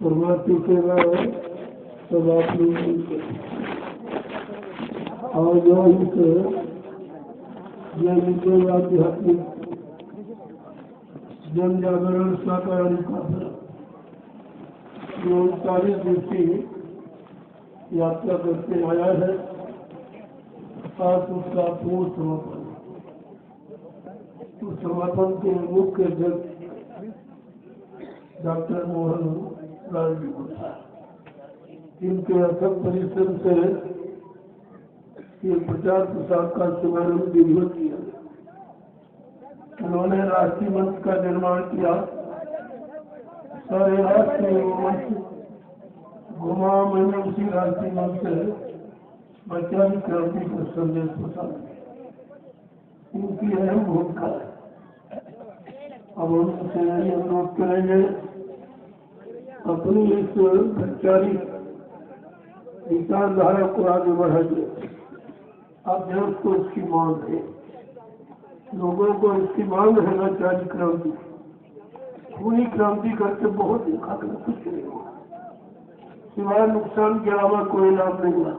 परमात्मा सेवा है सब आप लोग और जो इस आध्यात्मिक जन जागरण शाकाहारी का जो 40 दिवसीय यात्रा करके आया है, आज उसका पूर्ण समापन। उस समापन के मुख्य अध्यक्ष डॉक्टर मोहन लाल जी गुप्ता, इनके अथक परिश्रम से ये प्रचार प्रसार का शुभारंभ विधिवत किया। उन्होंने राष्ट्रीय मंच का निर्माण किया। सारे राष्ट्रीय मंच घुमा मनसी राष्ट्रीय मंच से वैज्ञानिक क्रांति का संदेश प्रसार इनकी अहम भूमिका है। अब उनसे अनुरोध करेंगे अपनी इस वैचारिक विचारधारा को आगे बढ़ाइए। आप देश को इसकी मांग है, लोगों को इसकी मांग है वैचारिक क्रांति। पूरी क्रांति करके बहुत देखा कर कुछ नहीं हुआ, सिवाय नुकसान के अलावा कोई लाभ नहीं हुआ।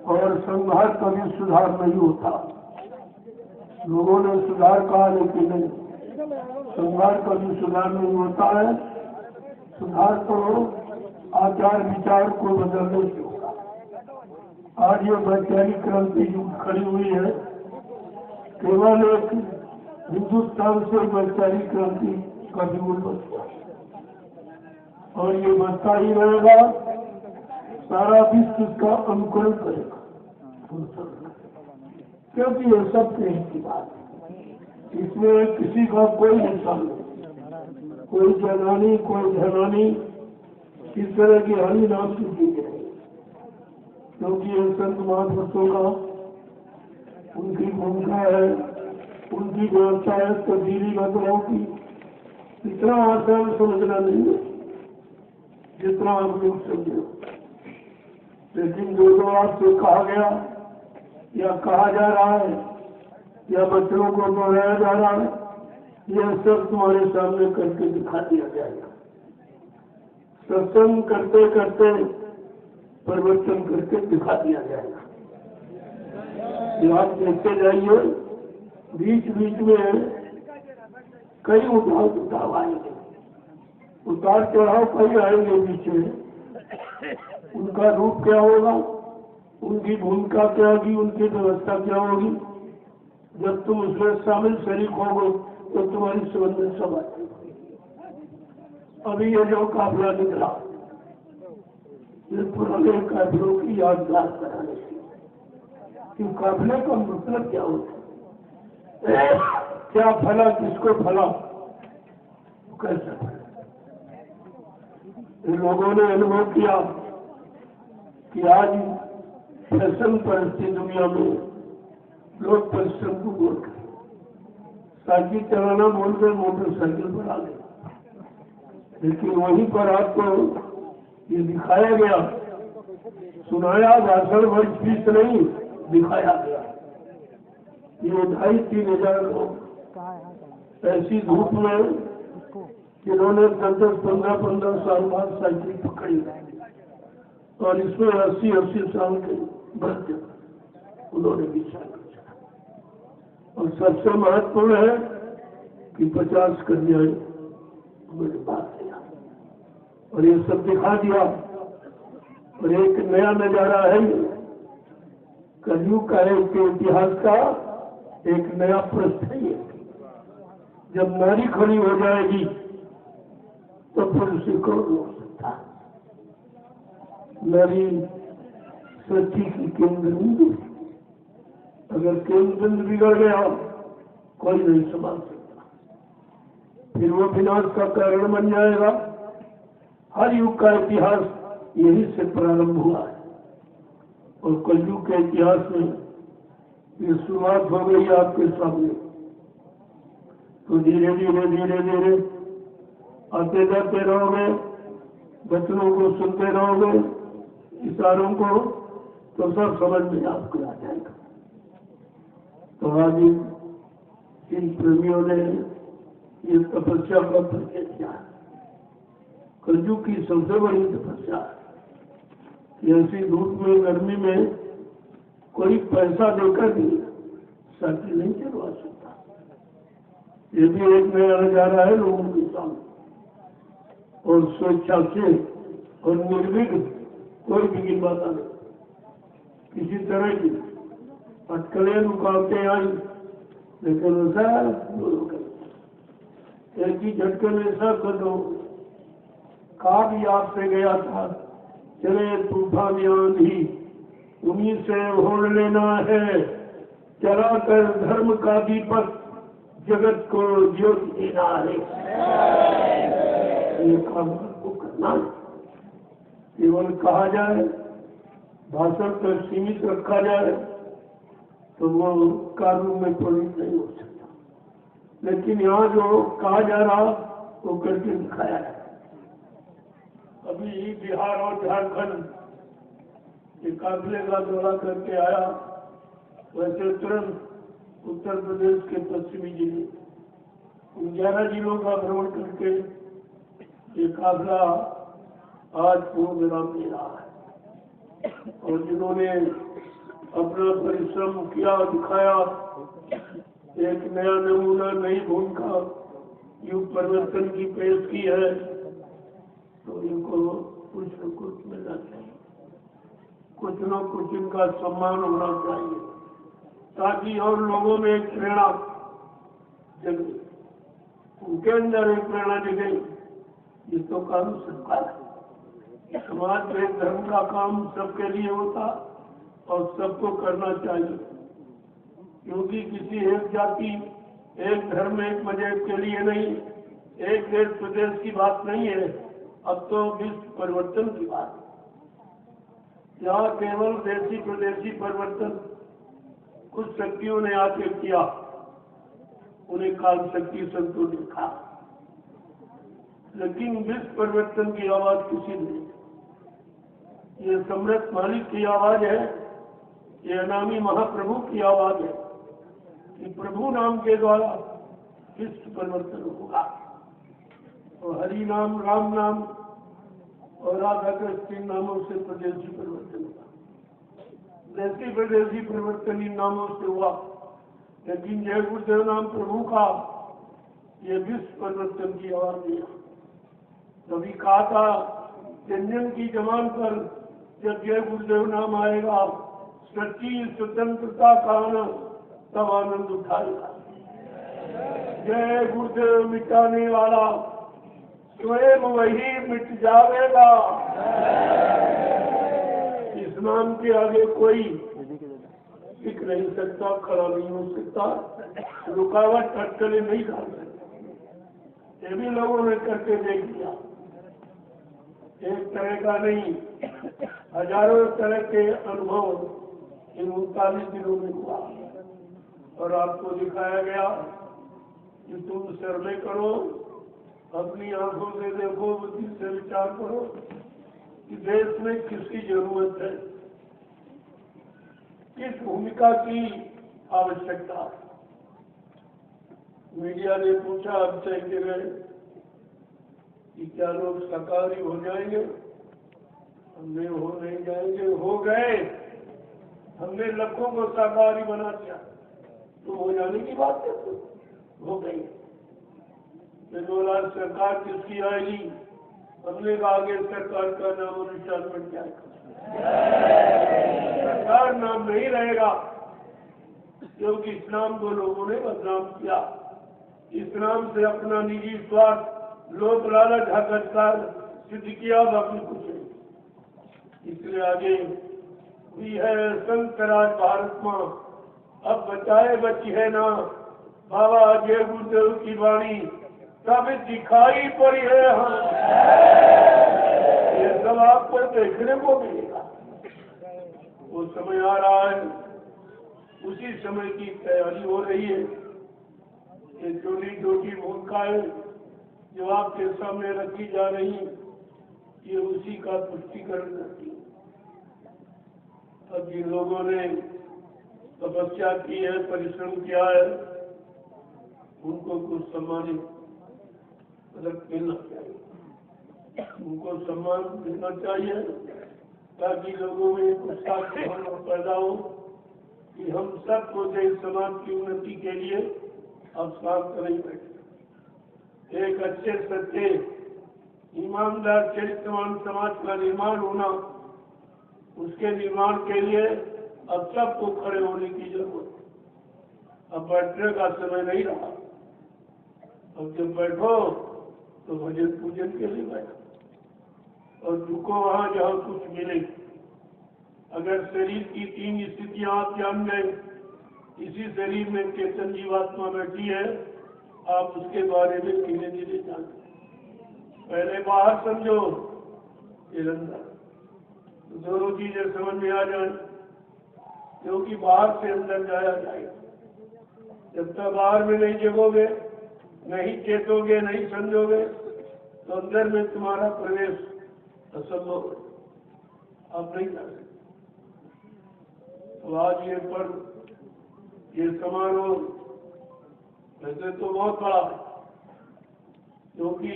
और संघार कभी सुधार नहीं होता। लोगों ने सुधार कहा, लेकिन नहीं, संघार कभी सुधार नहीं होता है। सुधार तो आचार विचार को बदलने से होगा। आज ये वैज्ञानिक क्रांति जो खड़ी हुई है, केवल एक हिंदुस्तान से वैज्ञानिक क्रांति का जीवन बचता और ये बढ़ता ही रहेगा। सारा विश्व इसका अनुकरण करेगा, क्योंकि ये सब प्रेम की बात है। इसमें किसी का कोई नुकसान नहीं, कोई जनानी कोई धनानी, इस तरह की हानि नाम की चीज है। क्योंकि ये संत महापुरुषों का उनकी भूमिका है, उनकी व्यवस्था है तब्दीली बदलाव की। इतना आसान समझना नहीं है जितना आप लोग समझे। लेकिन जो आपसे कहा गया या कहा जा रहा है या बच्चों को दोहराया जा रहा है, यह सब तुम्हारे सामने करके दिखा दिया जाएगा। सत्संग करते करते परिवर्तन करके दिखा दिया जाएगा। आप देखते जाइए, बीच बीच में कई उठाव आएंगे, उतार चढ़ाव कई आएंगे बीच में। उनका रूप क्या होगा, उनकी भूमिका क्या होगी, उनकी व्यवस्था क्या होगी, जब तुम उसमें शामिल शरीक होगे तो तुम्हारी समझ में सब आएगी। अभी ये जो काफिला निकला, ये पुराने काफिलों की यादगार कराने से कि काफिले का मतलब क्या होता है, क्या फला, किसको फला, कैसे फला। इन लोगों ने अनुभव किया कि आज फैशन परिस्थिति दुनिया में लोग परिश्रम को बोल कर साइकिल चलाना बोलकर मोटरसाइकिल पर आ गए। लेकिन वहीं पर आपको ये दिखाया गया, सुनाया, भाषण वर्ष फीस नहीं दिखाया गया। ये 2,500-3,000 लोग ऐसी धूप में जिन्होंने 10-15 साल बाद साइकिल पकड़ी और इसमें 80 साल के बच्चे उन्होंने विचार किया। और सबसे महत्वपूर्ण है कि 50 कन्याएं मेरे पास आया और ये सब दिखा दिया। और एक नया नजारा है, कलयुग का है, इसके इतिहास का एक नया प्रश्न है। जब नारी खड़ी हो जाएगी तो फिर उसे कौन रोक सकता। नारी सृष्टि की केंद्र बिंदु, अगर केंद्र बिंदु बिगड़ गया कोई नहीं संभाल सकता, फिर वो विनाश का कारण बन जाएगा। हर युग का इतिहास यही से प्रारंभ हुआ है और कलयुग के इतिहास में ये शुरुआत हो गई आपके सामने। तो धीरे धीरे धीरे धीरे आते जाते रहोगे, बच्चों को सुनते रहोगे, इशारों को, तो सब समझ में आपको आ जाएगा। तो आज इन प्रेमियों ने ये तपस्या का परिचय क्या है? कलयुग की सबसे बड़ी तपस्या है। ऐसी धूप में गर्मी में कोई पैसा देकर भी साइकिल नहीं चलवा सकता। ये भी एक नया नजारा है लोगों के सामने। और स्वेच्छा से और निर्विघ्न कोई भी गिनवाता नहीं, किसी तरह की अटकलें रुकावटें आई, लेकिन ऐसा एक ही झटके में ऐसा कर दो। कहा भी आपसे गया था, चले तूफान आंधी उन्हीं से ओढ़ लेना है, चला कर धर्म का दीपक जगत को ज्योति देना है। ये काम को करना है। केवल कहा जाए, भाषण पर सीमित रखा जाए तो वो कानून में परिणत नहीं हो सकता। लेकिन यहाँ जो कहा जा रहा वो करके दिखाया है। अभी बिहार और झारखंड के काफिले का दौरा करके आया, वैसे तुरंत उत्तर प्रदेश के पश्चिमी जिले 11 जिलों का भ्रमण करके ये काफिला आज पूर्ण विराम दे रहा है। और जिन्होंने अपना परिश्रम किया, दिखाया, एक नया नमूना, नई भूमिका, युग परिवर्तन की पेश की है, तो इनको कुछ न कुछ मिलना चाहिए, कुछ न कुछ इनका सम्मान होना चाहिए, ताकि और लोगों में एक प्रेरणा जगे, उनके अंदर एक प्रेरणा जगे। ये तो काम सबका है। समाज में धर्म का काम सबके लिए होता और सबको करना चाहिए, क्योंकि किसी एक जाति, एक धर्म, एक मजहब के लिए नहीं, एक देश प्रदेश की बात नहीं है। अब तो विश्व परिवर्तन की बात है। यहाँ केवल देशी प्रदेशी परिवर्तन कुछ शक्तियों ने आके किया, उन्हें काल शक्ति संतों ने कहा, लेकिन विश्व परिवर्तन की आवाज किसी ने, ये सम्राट मालिक की आवाज है, ये अनामी महाप्रभु की आवाज है कि प्रभु नाम के द्वारा विश्व परिवर्तन होगा। और हरि नाम, राम नाम और राधा कृष्ण नामों से प्रदेशी परिवर्तन हुआ। देशी प्रदेशी परिवर्तन इन नामों से हुआ, लेकिन जय गुरुदेव नाम प्रभु का ये विश्व परिवर्तन की आवाज दिया। कभी कहा था जन की जमान पर जब जय गुरुदेव नाम आएगा, सच्ची स्वतंत्रता का आनंद तब आनंद उठाएगा। जय गुरुदेव मिटाने वाला स्वयं वही मिट जाएगा। इस नाम के आगे कोई टिक नहीं सकता, खड़ा नहीं हो सकता, रुकावट अटकलें नहीं डाल सकते। ये भी लोगों ने करके देख लिया। एक तरह का नहीं, हजारों तरह के अनुभव इन 39 दिनों में हुआ और आपको दिखाया गया कि तुम सर्वे करो, अपनी आंखों से देखो, बुद्धि से विचार करो कि देश में किसकी जरूरत है, किस भूमिका की आवश्यकता है। मीडिया ने पूछा अक्षय के गए कि क्या लोग शाकाहारी हो जाएंगे? हमने हो नहीं जाएंगे, हो गए। हमने लाखों को शाकाहारी बना दिया, तो हो जाने की बात है, तो हो गई। बोला सरकार किसकी आएगी? हमने कहा आगे सरकार का नाम अनुसार बन जाएगा, सरकार नाम नहीं रहेगा, क्योंकि इस्लाम को लोगों ने बदनाम किया। इस्लाम से अपना निजी स्वार्थ, लोक लालच, हकदार सिद्ध किया, बाकी कुछ नहीं। इसलिए आगे भी है संत राज भारत मां, अब बचाए बची है ना, बाबा जय गुरुदेव की वाणी तब दिखाई पड़ी है। हम ये सब आपको देखने को मिलेगा। वो समय आ रहा है, उसी समय की तैयारी हो रही है। ये छोटी छोटी भूमिकाएं जो आपके सामने रखी जा रही, ये उसी का पुष्टिकरण करती है। अब जिन लोगों ने तपस्या की है, परिश्रम किया है, उनको कुछ सम्मानित पदक मिलना चाहिए, उनको सम्मान देना चाहिए, ताकि लोगों में उत्साह पैदा हो कि हम सबको देश समाज की उन्नति के लिए अब साथ नहीं बैठे। एक अच्छे सच्चे ईमानदार चरित्रवान समाज का निर्माण होना, उसके निर्माण के लिए अब सबको खड़े होने की जरूरत है। अब बैठने का समय नहीं रहा। अब जब बैठो तो भजन पूजन के लिए बैठो और झुको वहां जहां कुछ मिले। अगर शरीर की 3 स्थितियां आप जान गए, इसी शरीर में चेतन जीवात्मा बैठी है, आप उसके बारे में धीरे धीरे जान। पहले बाहर समझो, फिर अंदर, दोनों चीजें समझ में आ जाए, क्योंकि बाहर से अंदर जाया जाएगा। जब तक बाहर में नहीं जगोगे, नहीं चेतोगे, नहीं समझोगे, तो अंदर में तुम्हारा प्रवेश असंभव है, आप नहीं जा सकते। तो आज ये पर्व, ये समारोह वैसे तो बहुत बड़ा है, क्योंकि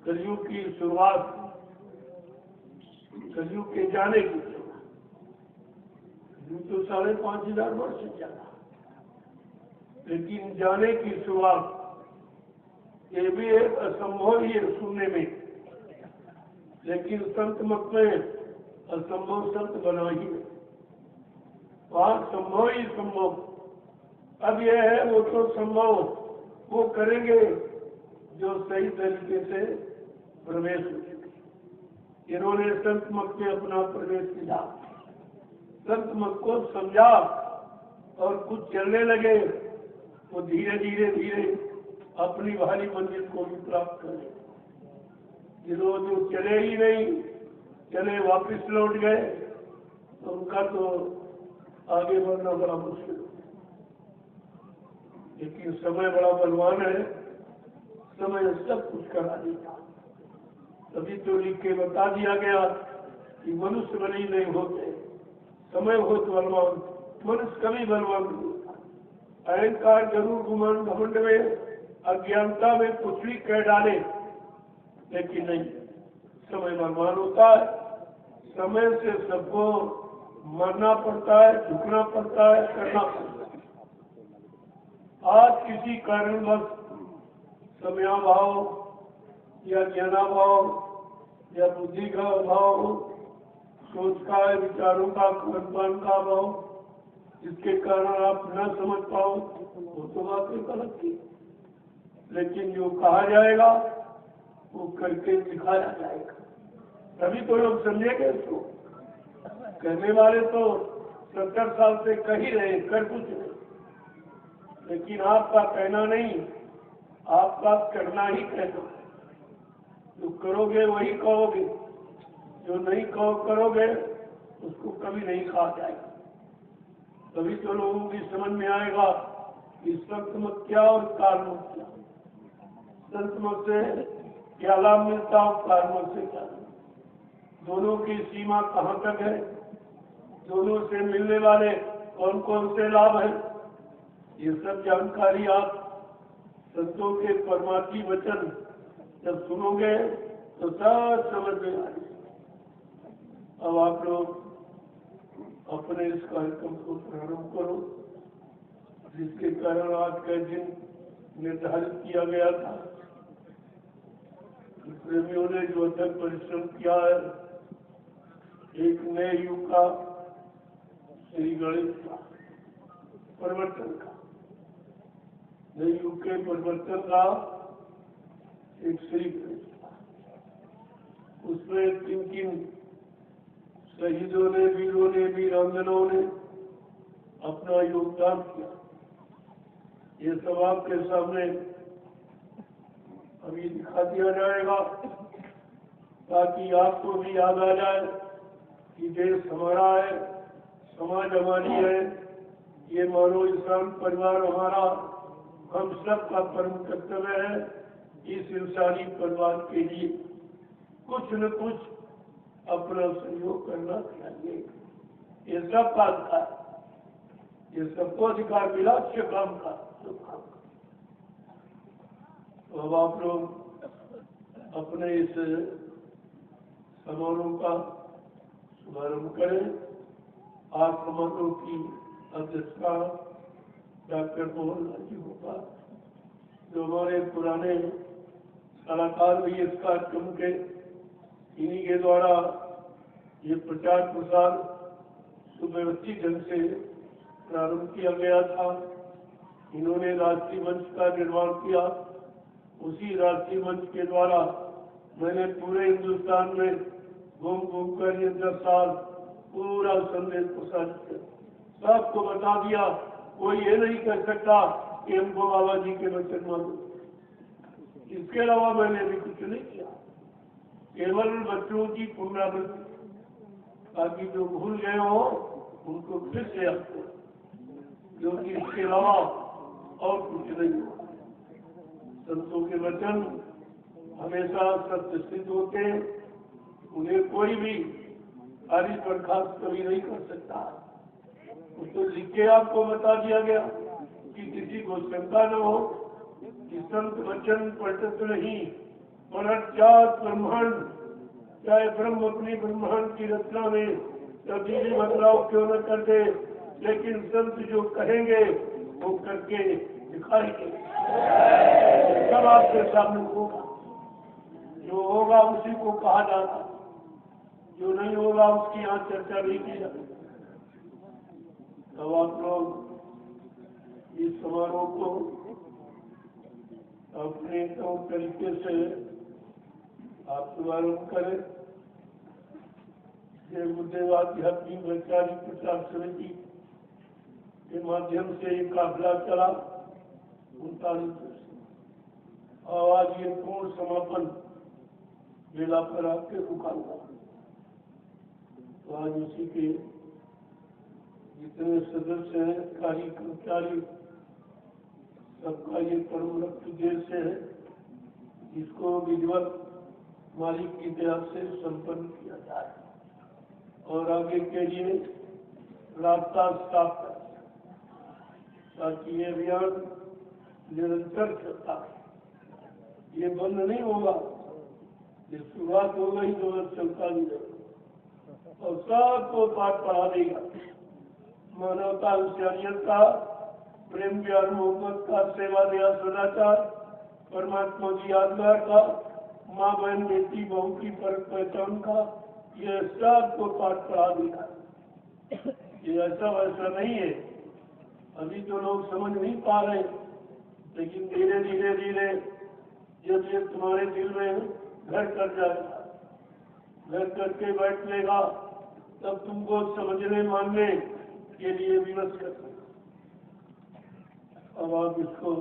कलयुग की शुरुआत, कलयुग के जाने की शुरुआत, तो 5,500 वर्ष से चला, लेकिन जाने की शुरुआत ये भी एक असंभव ही है सुनने में, लेकिन संत मत में असंभव संत बना ही है। वहां संभव ही संभव। अब यह है वो तो संभव वो करेंगे जो सही तरीके से प्रवेश हो चुके। इन्होंने संत मत में अपना प्रवेश किया, संत मत को समझा और कुछ चलने लगे, वो धीरे धीरे धीरे अपनी भारी मंजिल को भी प्राप्त करें। जिन्होंने जो चले ही नहीं, चले वापस लौट गए, तो उनका तो आगे बढ़ना बड़ा मुश्किल है। लेकिन समय बड़ा बलवान है, समय सब कुछ करा देगा। तभी तो लिख के बता दिया गया कि मनुष्य बली नहीं होते, समय हो तो बलवान, मनुष्य कभी बलवान नहीं होता। अहंकार जरूर गुमान घमंड में, अज्ञानता में कुछ भी कह डाले, लेकिन नहीं, समय बलवान होता है। समय से सबको मरना पड़ता है, झुकना पड़ता है, करना पड़ता है। आज किसी कारणवश समयाभाव या ज्ञानाभाव या बुद्धि का अभाव, सोच का, विचारों का, खान का अभाव, जिसके कारण आप न समझ पाओ, वो तो बात एक अलग थी। लेकिन जो कहा जाएगा वो करके दिखाया जाएगा, तभी तो लोग समझेंगे उसको। कहने वाले तो 70 साल से कह ही रहे, कर कुछ नहीं, लेकिन आपका कहना नहीं, आपका करना ही कहना है। जो करोगे वही कहोगे, जो नहीं करोगे उसको कभी नहीं कहा जाएगा। तभी तो लोगों की समझ में आएगा कि संत मत क्या और काल मत क्या। संत मत से क्या लाभ मिलता और काल मत से क्या, दोनों की सीमा कहाँ तक है, दोनों से मिलने वाले कौन कौन से लाभ है, ये सब जानकारी आप संतों के परमार्थी वचन जब सुनोगे तो सब समझ में आएगी। अब आप लोग अपने इस कार्यक्रम को प्रारंभ करो, जिसके कारण आज का दिन निर्धारित किया गया था। प्रेमियों ने जो अथक परिश्रम किया है, एक नए युग का, श्री गणेश का परिवर्तन का, नए युग के परिवर्तन का एक श्री गणेश का, उसमें किन किन शहीदों ने, वीरों ने, वीरांगनाओं ने अपना योगदान किया, ये सब आपके सामने अभी दिखा दिया जाएगा, ताकि आपको भी याद आ जाए कि देश हमारा है, समाज हमारी है, ये मानव इंसान परिवार हमारा, हम सब का परम कर्तव्य है इस इंसानी परिवार के लिए कुछ न कुछ अपना सहयोग करना चाहिए। ये सब का अधिकार, ये सबको अधिकार मिला, अच्छे काम का, शुभ काम का। तो अब आप लोग अपने इस समारोह का शुभारंभ करें। आज समारोह की अध्यक्षता डॉक्टर मोहनलाल जी होगा, जो हमारे पुराने कलाकार भी इस कार्यक्रम के, इन्हीं के द्वारा ये प्रचार प्रसार सुव्यवस्थित ढंग से प्रारंभ किया गया था। इन्होंने राष्ट्रीय मंच का निर्माण किया। उसी राष्ट्रीय मंच के द्वारा मैंने पूरे हिंदुस्तान में घूम घूम कर ये 10 साल पूरा संदेश प्रसारित किया, सबको बता दिया। कोई ये नहीं कह सकता कि हमको बाबा जी के वचन मालूम। इसके अलावा मैंने भी कुछ नहीं किया, केवल बच्चों की पुनरावृत्ति, ताकि जो भूल गए हो उनको फिर से याद करो, क्योंकि इसके अलावा और कुछ नहीं हुआ। संतों के वचन हमेशा सत्य सिद्ध होते हैं, उन्हें कोई भी खारिज बर्खास्त कभी नहीं कर सकता। उसको लिख के आपको बता दिया गया कि किसी को शंका न हो कि संत वचन पलटत नहीं, पलट जात ब्रह्मांड, चाहे ब्रह्म अपनी ब्रह्मांड की रचना में कभी भी बदलाव क्यों न कर दे, लेकिन संत जो कहेंगे वो करके दिखाएंगे। सब आपके सामने होगा, जो होगा उसी को कहा जाता, जो नहीं होगा उसकी यहाँ चर्चा नहीं की जाती। तब आप लोग इस समारोह को अपने तरीके से आप शुभारंभ करें। ये गुरुदेव आध्यात्मिक वैचारिक प्रचार समिति के माध्यम से ये काफिला चला 39 वर्ष, और आज ये पूर्ण समापन बेला पर आके रुका हुआ। तो आज उसी के जितने सदस्य हैं, कार्य कर्मचारी, सबका ये परम रक्त उद्देश्य है, इसको विधिवत मालिक की दया से संपन्न किया जाए और आगे के लिए रास्ता साफ कर, ताकि ये अभियान निरंतर चलता है। ये बंद नहीं होगा, ये शुरुआत हो गई तो चलता नहीं रहेगा और सबको पाठ पढ़ा देगा। मानवता, इंसानियत का प्रेम, प्यार, मोहब्बत का, सेवा, दया, सदाचार, परमात्मा की आज्ञा का, माँ बहन बेटी बहू की फर्क पहचान का, ये सबको पाठ पढ़ा देगा। ये ऐसा वैसा नहीं है, अभी तो लोग समझ नहीं पा रहे, लेकिन धीरे धीरे धीरे जब ये तुम्हारे दिल में घर कर जाएगा, घर करके बैठ लेगा, तब तुमको समझने मानने के लिए विवश कर सकते। अब आप इसको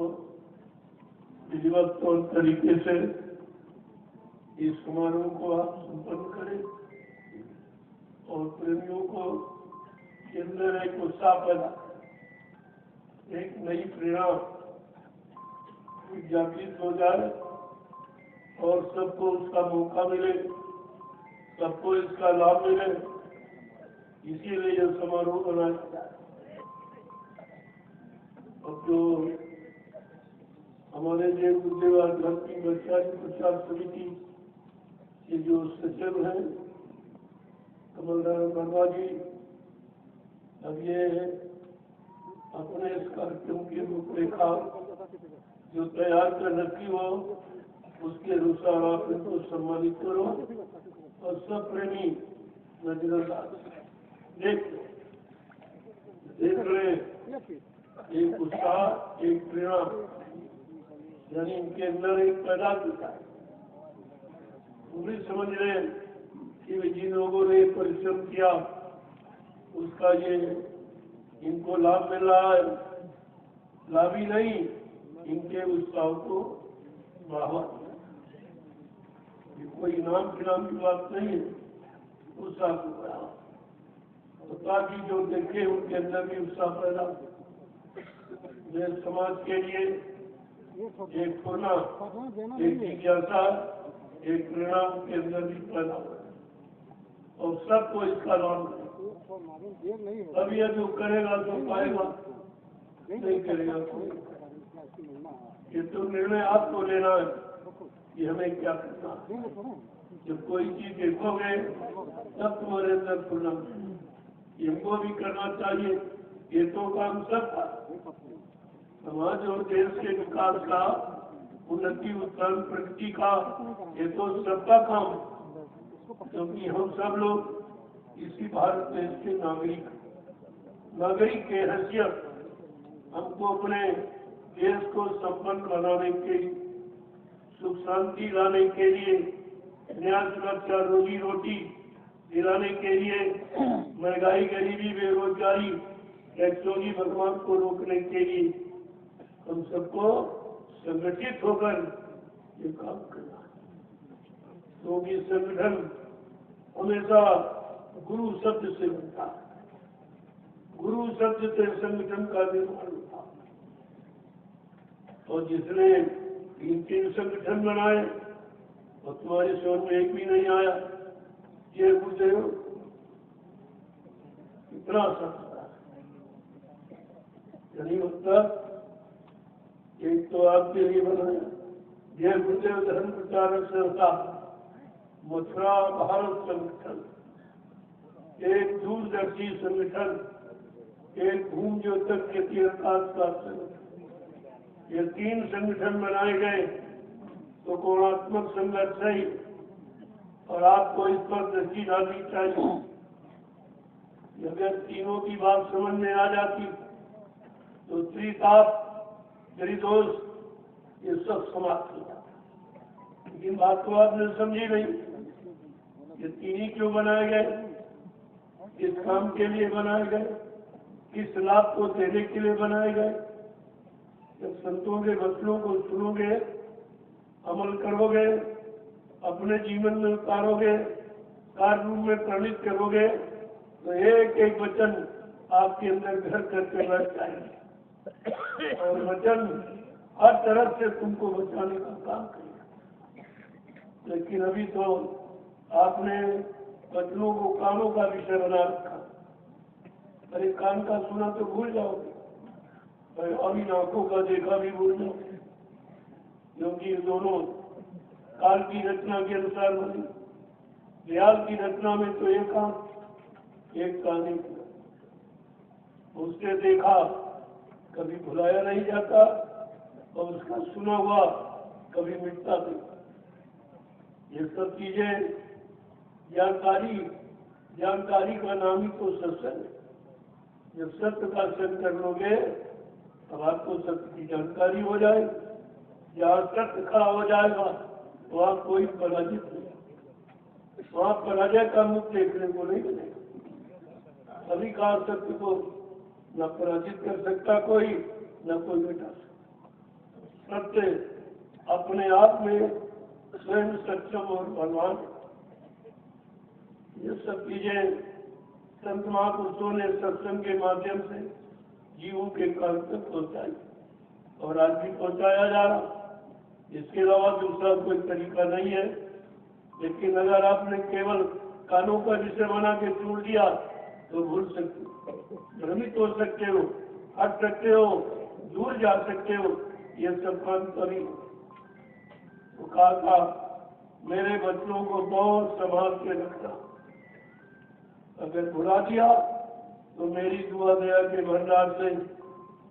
विधिवत तौर तरीके से इस समारोह को आप संपन्न करें और प्रेमियों को के अंदर एक उत्साह पैदा, एक नई प्रेरणा जागृत हो जाए और सबको उसका मौका मिले, सबको इसका लाभ मिले। इसीलिए यह समारोह बनाया जाए। और जो हमारे जय गुरुदेव आध्यात्मिक वैचारिक प्रचार समिति के जो सचिव हैं कमलनारायण वर्मा जी, अब ये अपने इस कार्यक्रम की रूपरेखा जो तैयार कर रखी हो उसके अनुसार आप इनको सम्मानित करो और सब प्रेमी नजरअंदाज देख रहे एक उत्साह, एक प्रेरणा, यानी इनके अंदर एक पैदा होता है। पूरी समझ रहे कि जिन लोगों ने परिश्रम किया उसका ये इनको लाभ मिल रहा है। लाभ ही नहीं, इनके उत्साह को बढ़ावा, ये कोई इनाम फिनाम की बात नहीं है, उत्साह को बढ़ावा, ताकि जो देखे उनके अंदर भी उत्साह पैदा हो। समाज के लिए एक होना, एक जिज्ञासा, एक प्रेरणा के अंदर भी पैदा हो और सबको इसका लाभ मिले। अब यह जो करेगा तो पाएगा, नहीं करेगा तो ये तो निर्णय आपको लेना है कि हमें क्या करना है। जब कोई चीज देखोगे तब तुम्हारे अंदर खुलना, इनको भी करना चाहिए। ये तो काम सबका, समाज और देश के विकास का, उन्नति उत्थान प्रगति का, ये तो सबका काम है, क्योंकि हम सब लोग इसी भारत देश के नागरिक के हैसियत हमको अपने देश को संपन्न बनाने के लिए, सुख शांति लाने के लिए, न्याय सुरक्षा रोजी रोटी दिलाने के लिए, महंगाई गरीबी बेरोजगारी टैक्सों की भगवान को रोकने के लिए हम सबको संगठित होकर ये काम करना है। क्योंकि संगठन हमेशा गुरु शब्द से बनता है, गुरु शब्द से संगठन का निर्माण होता है। और जिसने 3 संगठन बनाए और तुम्हारे समझ में एक भी नहीं आया, ये गुरुदेव इतना सकता है। यानी मतलब एक तो आपके लिए बनाया जय गुरुदेव धर्म प्रचारक संस्था मथुरा भारत संगठन, एक दूरदर्शी संगठन, एक भूमि ज्योतक के तीर्थास का संगठन। ये 3 संगठन बनाए गए तो कोणात्मक संघर्ष है और आपको इस पर दृष्टि डालनी चाहिए। अगर तीनों की बात समझ में आ जाती तो त्रिताप त्रिदोष ये सब समाप्त हो जाता। लेकिन बात को आपने समझी नहीं। ये 3 ही क्यों बनाए गए, किस काम के लिए बनाए गए, किस लाभ को देने के लिए बनाए गए। जब संतों के वचनों को सुनोगे, अमल करोगे, अपने जीवन में उतारोगे, कार्य रूप में प्रणित करोगे तो एक एक वचन आपके अंदर घर करके बैठ जाएंगे और वचन हर तरफ से तुमको बचाने का काम करेगा। लेकिन अभी तो आपने वचनों को कानों का विषय बना रखा। अरे कान का सुना तो भूल जाओगे, और इन आंखों का देखा भी भूल जाओगे, क्योंकि ये दोनों काल की रचना के अनुसार बनी। दयाल की रचना में तो एक आंख एक कान एक, उससे देखा कभी भुलाया नहीं जाता और उसका सुना हुआ कभी मिटता नहीं। ये सब चीजें जानकारी का नाम ही तो सत्संग है। जब सत्य का संग कर लोगे तब आपको सत्य की जानकारी हो जाएगी। जहाँ सत्य खड़ा हो जाएगा वहाँ कोई पराजित नहीं, वहाँ पराजय का मुख देखने को नहीं मिलेगा। सभी का सत्य को न पराजित कर सकता कोई, न कोई मिटा सकता। सत्य अपने आप में स्वयं सक्षम और भगवान। ये सब चीजें संत महापुरुषों ने सत्संग के माध्यम से जीवों के कान तक पहुंचाई और आज भी पहुंचाया जा रहा। इसके अलावा दूसरा कोई तरीका नहीं है। लेकिन अगर आपने केवल कानों का विषय बना के छोड़ दिया तो भूल सकते हो, भ्रमित हो सकते हो, हट सकते हो, दूर जा सकते हो। ये सब काम कभी तो कहा था मेरे बच्चों को बहुत संभाल के रखना, अगर भुला दिया तो मेरी दुआ दया के भंडार से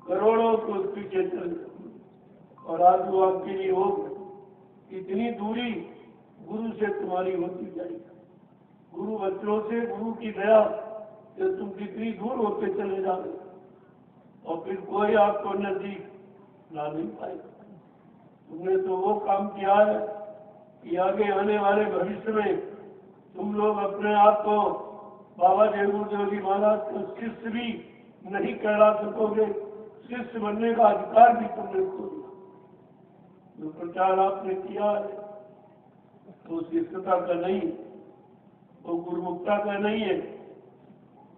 करोड़ों को पीछे चल। और आज वो आपके लिए हो इतनी दूरी गुरु से तुम्हारी होती जाएगी, गुरु बच्चों से गुरु की दया से तुम कितनी दूर होते चले जाओगे और फिर कोई आपको नजदीक ला नहीं पाएगा। तुमने तो वो काम किया है कि आगे आने वाले भविष्य में तुम लोग अपने आप को बाबा जय गुरुदेव जी महाराज को शिष्य भी नहीं कहला सकोगे। शिष्य बनने का अधिकार भी तुमने खो दिया। जो प्रचार आपने किया है तो शिष्यता का नहीं, वो गुरुमुखता का नहीं है,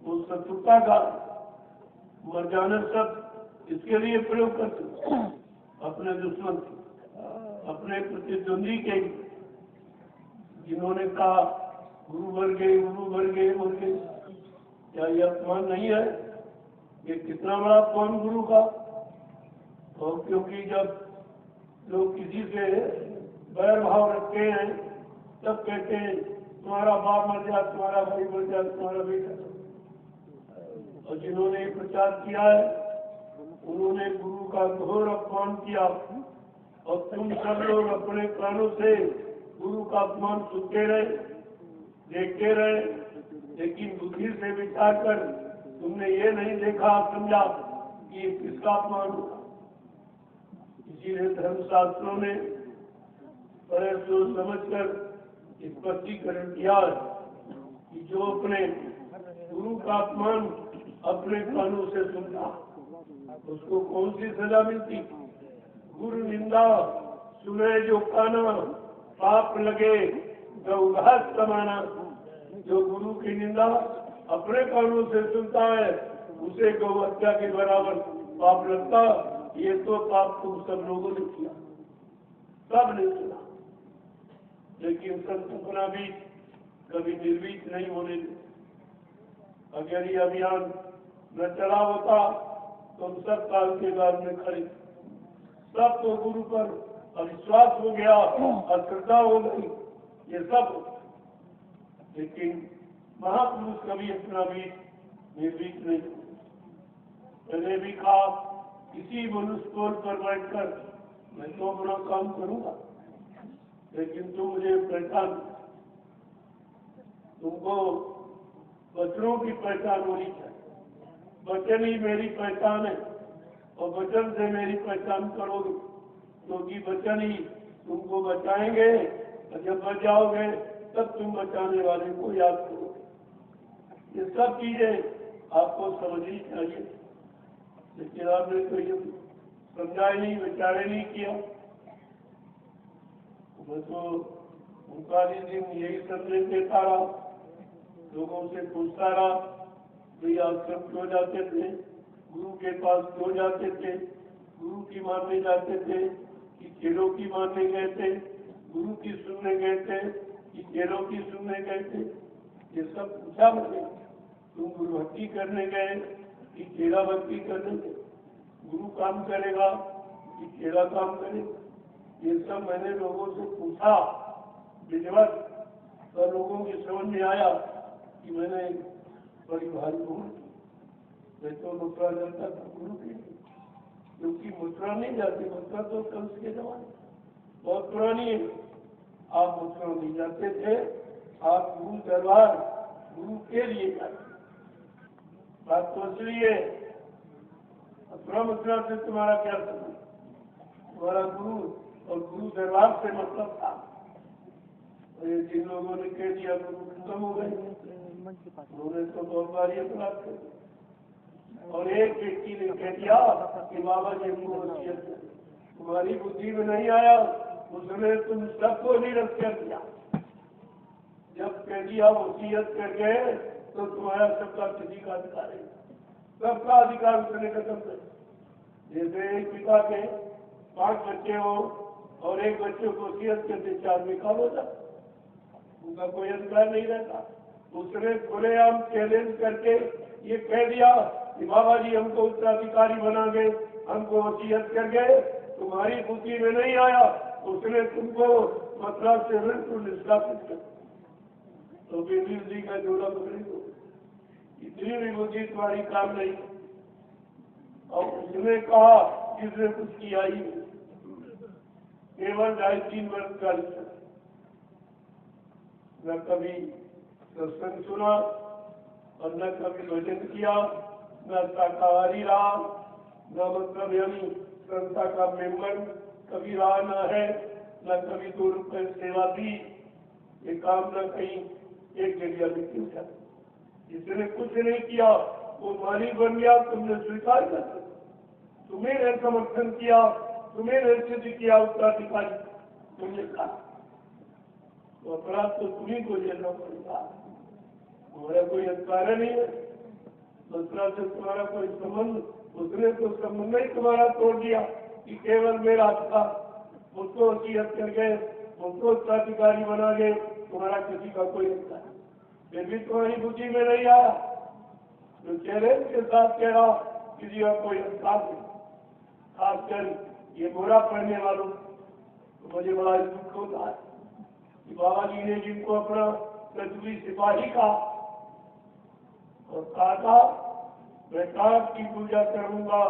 वो शत्रुता का। मर्जाना शब्द इसके लिए प्रयोग करते अपने दुश्मन के, अपने प्रतिद्वंदी के, जिन्होंने कहा गुरु मर गए, गुरु मर गए, मर गए। क्या यह अपमान नहीं है? ये कितना बड़ा अपमान गुरु का। और क्योंकि जब लोग किसी से बैर भाव रखते हैं, तब कहते हैं तुम्हारा बाप मर जाए, तुम्हारा भाई मर जाए, तुम्हारा बेटा। और जिन्होंने प्रचार किया है उन्होंने गुरु का घोर अपमान किया, और तुम सब लोग अपने कानों से गुरु का अपमान सुनते रहे, देखते रहे, लेकिन बुद्धि से विचार कर तुमने ये नहीं देखा, समझा कि ये किसका अपमान होगा। इसीलिए धर्मशास्त्रों ने बड़े सोच समझकर स्पष्टीकरण किया कि जो अपने गुरु का अपमान अपने कानों से सुनता उसको कौन सी सजा मिलती। गुरु निंदा सुने जो काना, पाप लगे गौघात समाना। जो गुरु की निंदा अपने कानों से सुनता है उसे गौ हत्या के बराबर पाप लगता। ये तो पाप तुम सब लोगों ने किया, सब ने सुना, लेकिन संतुपना भी कभी निर्भीक नहीं होने दे। अगर ये अभियान न चला होता तो हम सब काल के बाद में खड़े, सब तो गुरु पर अविश्वास हो गया, अश्रद्धा हो गई, ये सब। लेकिन महापुरुष कभी अपना भी निर्भीक नहीं। मैंने भी कहा किसी मनुष्य पोल पर बैठकर मैं तो अपना काम करूंगा, लेकिन तुम मुझे पहचान, तुमको वचनों की पहचान होनी चाहिए। वचन ही मेरी पहचान है, और वचन से मेरी पहचान करोगे, क्योंकि वचन ही तुमको बचाएंगे, और जब बच जाओगे तब तुम बचाने वाले को याद करोगे। ये सब चीजें आपको समझनी चाहिए, लेकिन आपने तो ये समझा ही नहीं, विचार ही नहीं किया। मैं तो उनका दिन यही संदेश देता रहा, लोगों से पूछता रहा, भाई आश्रम क्यों जाते थे, गुरु के पास क्यों जाते थे, गुरु की मानने जाते थे कि खेलों की मानने गए थे, गुरु की सुनने गए थे कि खेलों की सुनने गए थे। ये सब पूछा मुझे, तुम गुरु भक्ति करने गए कि खेला भक्ति करने गए, गुरु काम करेगा कि खेला काम करेगा। ये सब मैंने लोगों से पूछा विधिवत, तो लोगों की समझ में आया कि मैंने बड़ी भारी भूल की। मैं तो मथुरा जाता था गुरु के लिए, क्योंकि मथुरा नहीं जाती, मथुरा तो कंस के जमाने बहुत पुरानी है। आप मथुरा नहीं जाते थे, आप गुरु दरबार गुरु के लिए जाते। बात तो असली है। मथुरा से तुम्हारा क्या संबंध? तुम्हारा गुरु और गुरु दरबार से मतलब था। और ये जिन लोगों ने कह दिया गुरु खत्म हो गए, उन्होंने तो बहुत बार ये बात कही। और एक व्यक्ति ने कह दिया कि बाबा जी को वसीयत है, तुम्हारी बुद्धि में नहीं आया, उसने तुम सबको निरस्त कर दिया। जब कह दिया वसीयत कर गए तो तुम्हारा सबका किसी का अधिकार है, सबका अधिकार उसने खत्म कर। जैसे एक पिता के 5 बच्चे हो और एक बच्चे को वसीयत करते 4 निकाल हो जाता, उनका कोई अधिकार नहीं रहता। उसने खुलेआम चैलेंज करके ये कह दिया कि बाबा जी हमको उत्तराधिकारी बना गए, हमको वसीयत कर गए, तुम्हारी बुद्धि में नहीं आया, उसने तुमको मथुरा से बिल्कुल निष्कासित कर। तो बिरबल जी का जोड़ा पकड़े दो, इतनी भी बुद्धि तुम्हारी काम नहीं। और उसने कहा जिसने कुछ किया ही नहीं, केवल 2.5-3 वर्ष का न कभी सत्संग सुना और न कभी भजन किया, न शाकाहारी रहा, न मतलब यानी संस्था का मेंबर कभी रहा न है, न कभी 2 रुपए सेवा दी। ये काम न कहीं एक जरिया भी पूछा, जिसने कुछ नहीं किया वो मालिक बन गया, तुमने स्वीकार कर दिया, तुम्हें ने समर्थन किया, तुम्हें ने सिद्ध किया उत्तराधिकारी, तुमने कहा तो अपराध तो तुम्ही को झेलना पड़ेगा। तुम्हारा कोई अधिकार नहीं है, दूसरा से तुम्हारा कोई संबंध, उसने तो संबंध ही तुम्हारा तोड़ दिया कि केवल मेरा था, मुझको वसीयत कर गए, मुझको उत्तराधिकारी बना गए, तुम्हारा किसी का कोई अधिकार। फिर भी तुम्हारी बुद्धि में नहीं आया, तो चैलेंज के साथ कह रहा किसी का कोई अधिकार नहीं। खासकर ये बुरा पढ़ने वालों तो मुझे बड़ा दुख होता है कि बाबा जी ने जिनको अपना कचूरी सिपाही का और कहा मैं काट की पूजा करूंगा,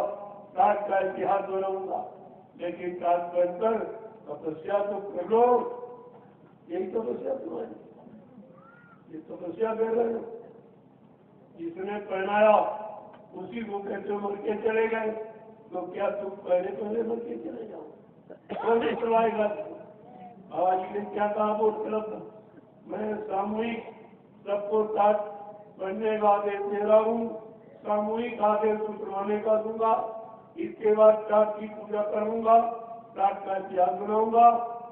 काट का इतिहास बनाऊंगा, लेकिन काट बनकर तपस्या तो कर लो। यही तपस्या तुम्हारी, ये तपस्या कर रहे हो। जिसने पहनाया उसी को कहते मर के चले गए, तो क्या तुम पहले मर के चले जाओ? कौन चलाएगा? बाबा जी ने क्या कहा? वो तरफ मैं सामूहिक सबको काट बनने का आदेश दे रहा हूँ, सामूहिक आदेश शुक्रवाने का दूंगा। इसके बाद काट की पूजा करूंगा, काट का इतिहास बनाऊंगा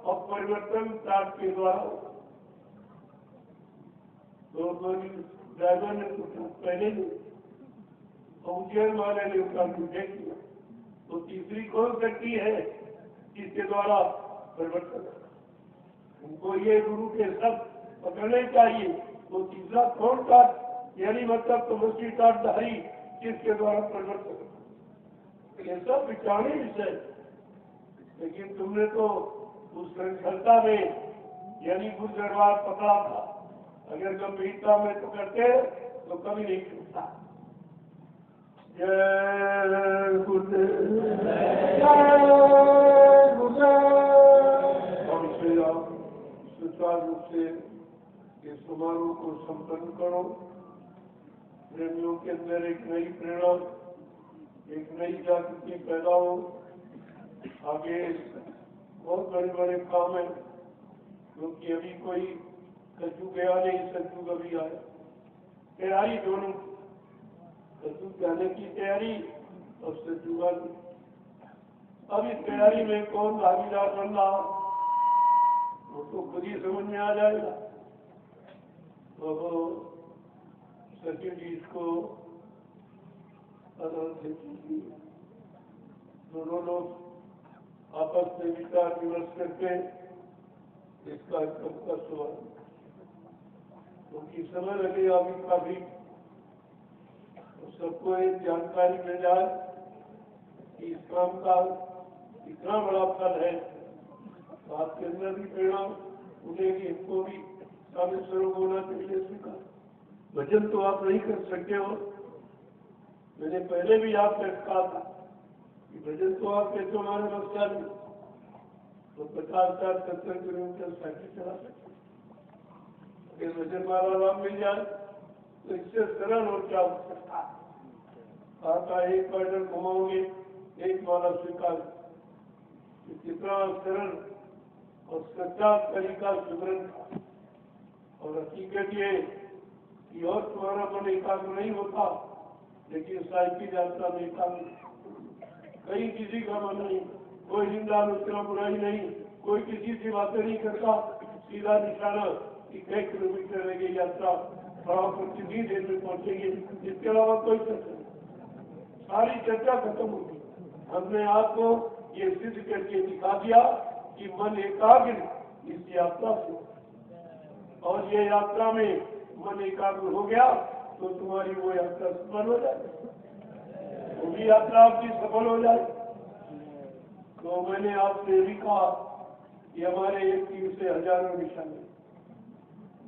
और परिवर्तन काट के द्वारा होगा। तो ड्राइवर ने पूछा पहले ही, उज्जैन वाले ने उसका देख लिया। तो तीसरी कौन शक्ति है जिसके द्वारा परिवर्तन? उनको ये गुरु के शब्द पकड़ने चाहिए। तो तीसरा कौन काट, यानी मतलब तपस्वी काटधारी, जिसके द्वारा परिवर्तन? ये सब विचारणी विषय। लेकिन तुमने तो उस संस्था में यानी गुरु दरबार पकड़ा था। अगर गंभीरता में पकड़ते तो कभी नहीं छूटता। जय गुरुदेव, जय गुरुदेव। और फिर आप सुचारू रूप से इस समारोह को संपन्न करो। प्रेमियों के अंदर एक नई प्रेरणा, एक नई जागृति पैदा हो। आगे बहुत बड़े बड़े काम है, क्योंकि अभी कोई सज्जू गया नहीं, सज्जू अभी आया। तैयारी दोनों, सज्जू जाने की तैयारी और सज्जू वाली। अब इस तैयारी में कौन भागीदार बन रहा वो तो खुद ही समझ में आ जाएगा। तो सचिव जी इसको दोनों लोग आपस में विचार विमर्श करके इस कार्यक्रम का शुभारंभ, क्योंकि समय लगेगा अभी काफी, तो सबको एक जानकारी मिल जाए कि इस काम का इतना बड़ा फल है। तो आपके अंदर भी प्रेरणा उठेगी, इनको भी शामिल स्वरूप होना चाहिए। इसका भजन तो आप नहीं कर सकते हो, मैंने पहले भी आपसे कहा था कि भजन तो आप कहते हो हमारे बस का नहीं, तो 50,000 70 किलोमीटर साइकिल चला सकते। अगर भजन माला लाभ मिल जाए तो इससे सरल और क्या हो सकता है। आपका एक पैदल घुमाओगे, एक माला स्वीकार, कितना सरल और सच्चा तरीका सुधरन था। और हकीकत ये कि और तुम्हारा मन एकाग्र नहीं होता, लेकिन साइकिल यात्रा में एकाग्र, कहीं किसी का मन नहीं, कोई निंदा आलोचना बुराई नहीं, कोई किसी से बातें नहीं करता, सीधा निशाना कि कई किलोमीटर रह गई यात्रा, और कितनी देर में पहुंचेंगे, इसके अलावा कोई चर्चा नहीं। सारी चर्चा खत्म होगी। हमने आपको ये सिद्ध करके दिखा दिया कि मन एकाग्र इस यात्रा से, और ये यात्रा में मन एकाग्र हो गया तो तुम्हारी वो यात्रा सफल हो जाए, वो भी यात्रा आपकी सफल हो जाए। तो मैंने आपसे भी कहा कि हमारे एक तीर से हजारों निशान है।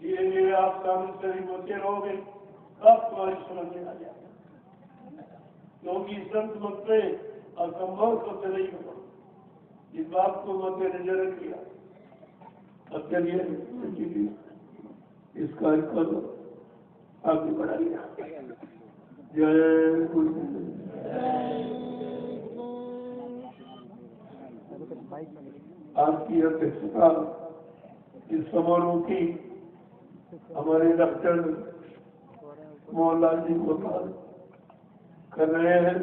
धीरे धीरे आप शामिल शरीर होते रहोगे, तब तुम्हारी समझ में आ जाएगा। क्योंकि संत मत में असंभव शब्द नहीं होगा, इस बात को मद्देनजर रख लिया। अब चलिए इस कार्यक्रम को आगे बढ़ाइए। जय गुरु। आपकी अध्यक्षता इस समारोह की हमारे डॉक्टर मोहनलाल जी गोपाल कर रहे हैं,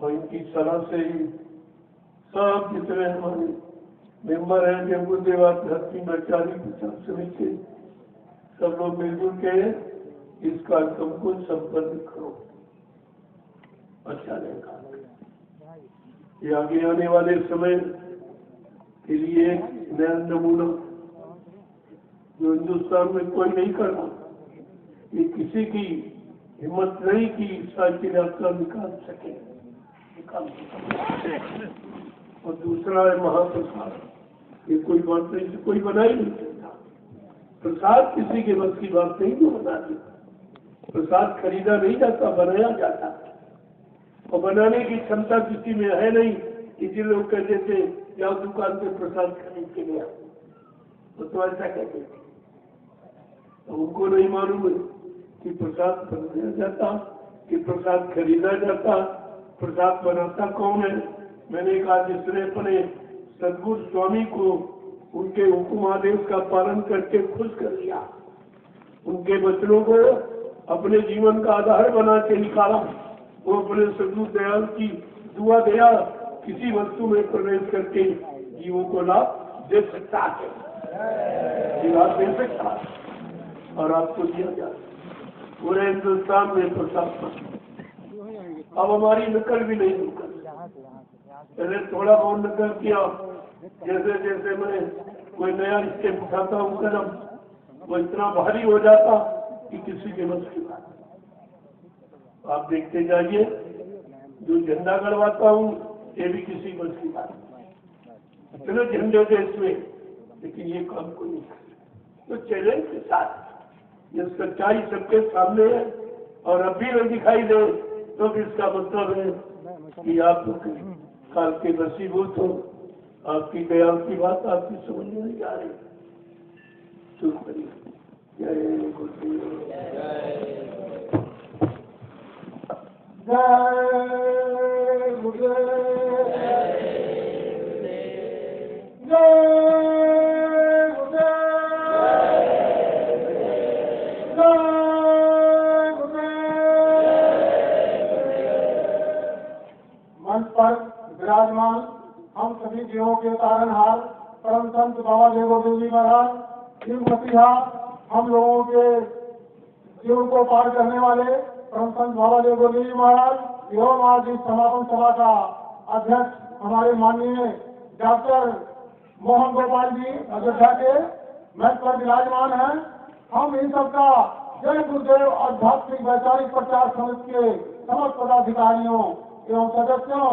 और इनकी सलाह से ही सब जितने हमारे मेंबर हैं, जयपुर देवाध्यात्मी आचार्य प्रचार समिति के सब लोग मिलजुल के इस कार्यक्रम को संपन्न करो। अच्छा रहेगा। ये आगे आने वाले समय के लिए नया नमूना जो हिंदुस्तान में कोई नहीं कर रहा, ये किसी की हिम्मत नहीं कि साइकिल यात्रा निकाल सके। और दूसरा है महाप्रसाद। ये कोई बात नहीं, कोई बना ही नहीं सकता। प्रसाद किसी के बस की बात नहीं जो बना दे। प्रसाद खरीदा नहीं जाता, बनाया जाता। और बनाने की क्षमता किसी में है नहीं कि जिन लोग कहते थे जाओ दुकान पे प्रसाद खरीद के ले आओ, तो ऐसा कहते थे। तो उनको नहीं मालूम है कि प्रसाद बनाया जाता, कि प्रसाद खरीदा जाता। प्रसाद बनाता कौन है? मैंने कहा जिसने अपने सदगुरु स्वामी को उनके हुक्मादेश का पालन करके खुश कर लिया, उनके बच्चों को अपने जीवन का आधार बना के निकाला, वो अपने सदगुरु दयाल की दुआ दया किसी वस्तु में प्रवेश करके जीवों को लाभ दे सकता है, लाभ दे सकता है। और आपको दिया जाए पूरे हिंदुस्तान में प्रसाद। अब हमारी नकल भी नहीं रुका। पहले थोड़ा बहुत नकल किया, जैसे जैसे मैं कोई नया स्टेप उठाता हूँ कदम, वो इतना भारी हो जाता कि किसी के बस की बात। आप देखते जाइए, जो झंडा गड़वाता हूँ ये भी किसी बस की बात। चलो झंडे देश में, लेकिन ये काम को नहीं करते। तो चैलेंज के साथ ये सच्चाई सबके सामने है और अब भी नहीं दिखाई दे तो इसका मतलब है कि आप काल के नसीबूत हो। आपकी दयाल की बात आपकी समझ में नहीं आ रही। चुप करिए। जय गुरुदेव, जय गुरुदेव, मंच पर विराजमान हम सभी जीवों के तारनहार परम संत बाबा देवोदेव जी महाराज युग मसीहा, हम लोगों के जीवन को पार करने वाले परम संत बाबा देवोदेव जी महाराज एवं आज इस समापन सभा का अध्यक्ष हमारे माननीय डॉक्टर मोहन गोपाल जी अयोध्या के मंच पर विराजमान हैं। हम इन सबका जय गुरुदेव आध्यात्मिक वैचारिक प्रचार समिति के समस्त पदाधिकारियों एवं सदस्यों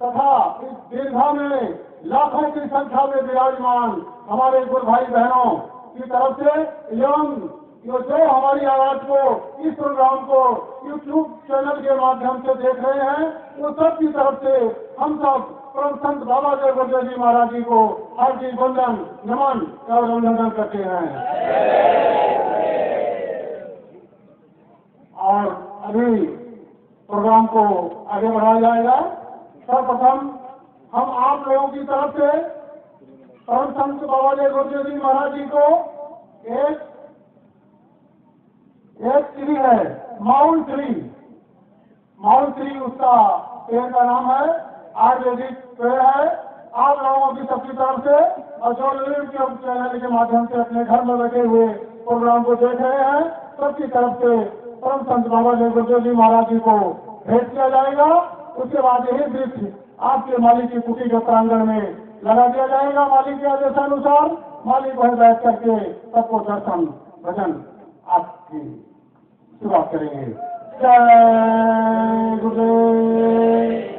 तथा इस दीर्घा में लाखों की संख्या में विराजमान हमारे गुरु भाई बहनों की तरफ से एवं जो हमारी आवाज को इस प्रोग्राम को यूट्यूब चैनल के माध्यम से देख रहे हैं, वो सब की तरफ से हम सब परम संत बाबा देवोदेव जी महाराज जी को हार्दिक वंदन नमन और अभिनंदन करते हैं। और अभी प्रोग्राम को आगे बढ़ाया जाएगा। सर्वप्रथम हम आप लोगों की तरफ से परम संत बाबा देवोदेव जी महाराज जी को एक ट्री है, माउंट ट्री उसका पेड़ का नाम है, आयुर्वेदिक पेड़ है। आप लोगों की सबकी तरफ से और जो यूट्यूब चैनल के माध्यम से अपने घर में बैठे हुए प्रोग्राम को देख रहे हैं, सबकी तरफ से परम संत बाबा देवोदेव जी महाराज जी को भेंट किया जाएगा। उसके बाद यही वृक्ष आपके मालिक की कुटी के प्रांगण में लगा दिया जाएगा। मालिक के आदेशानुसार मालिक वह बैठ करके सबको दर्शन भजन आपकी शुरुआत करेंगे। जय गुरुदेव।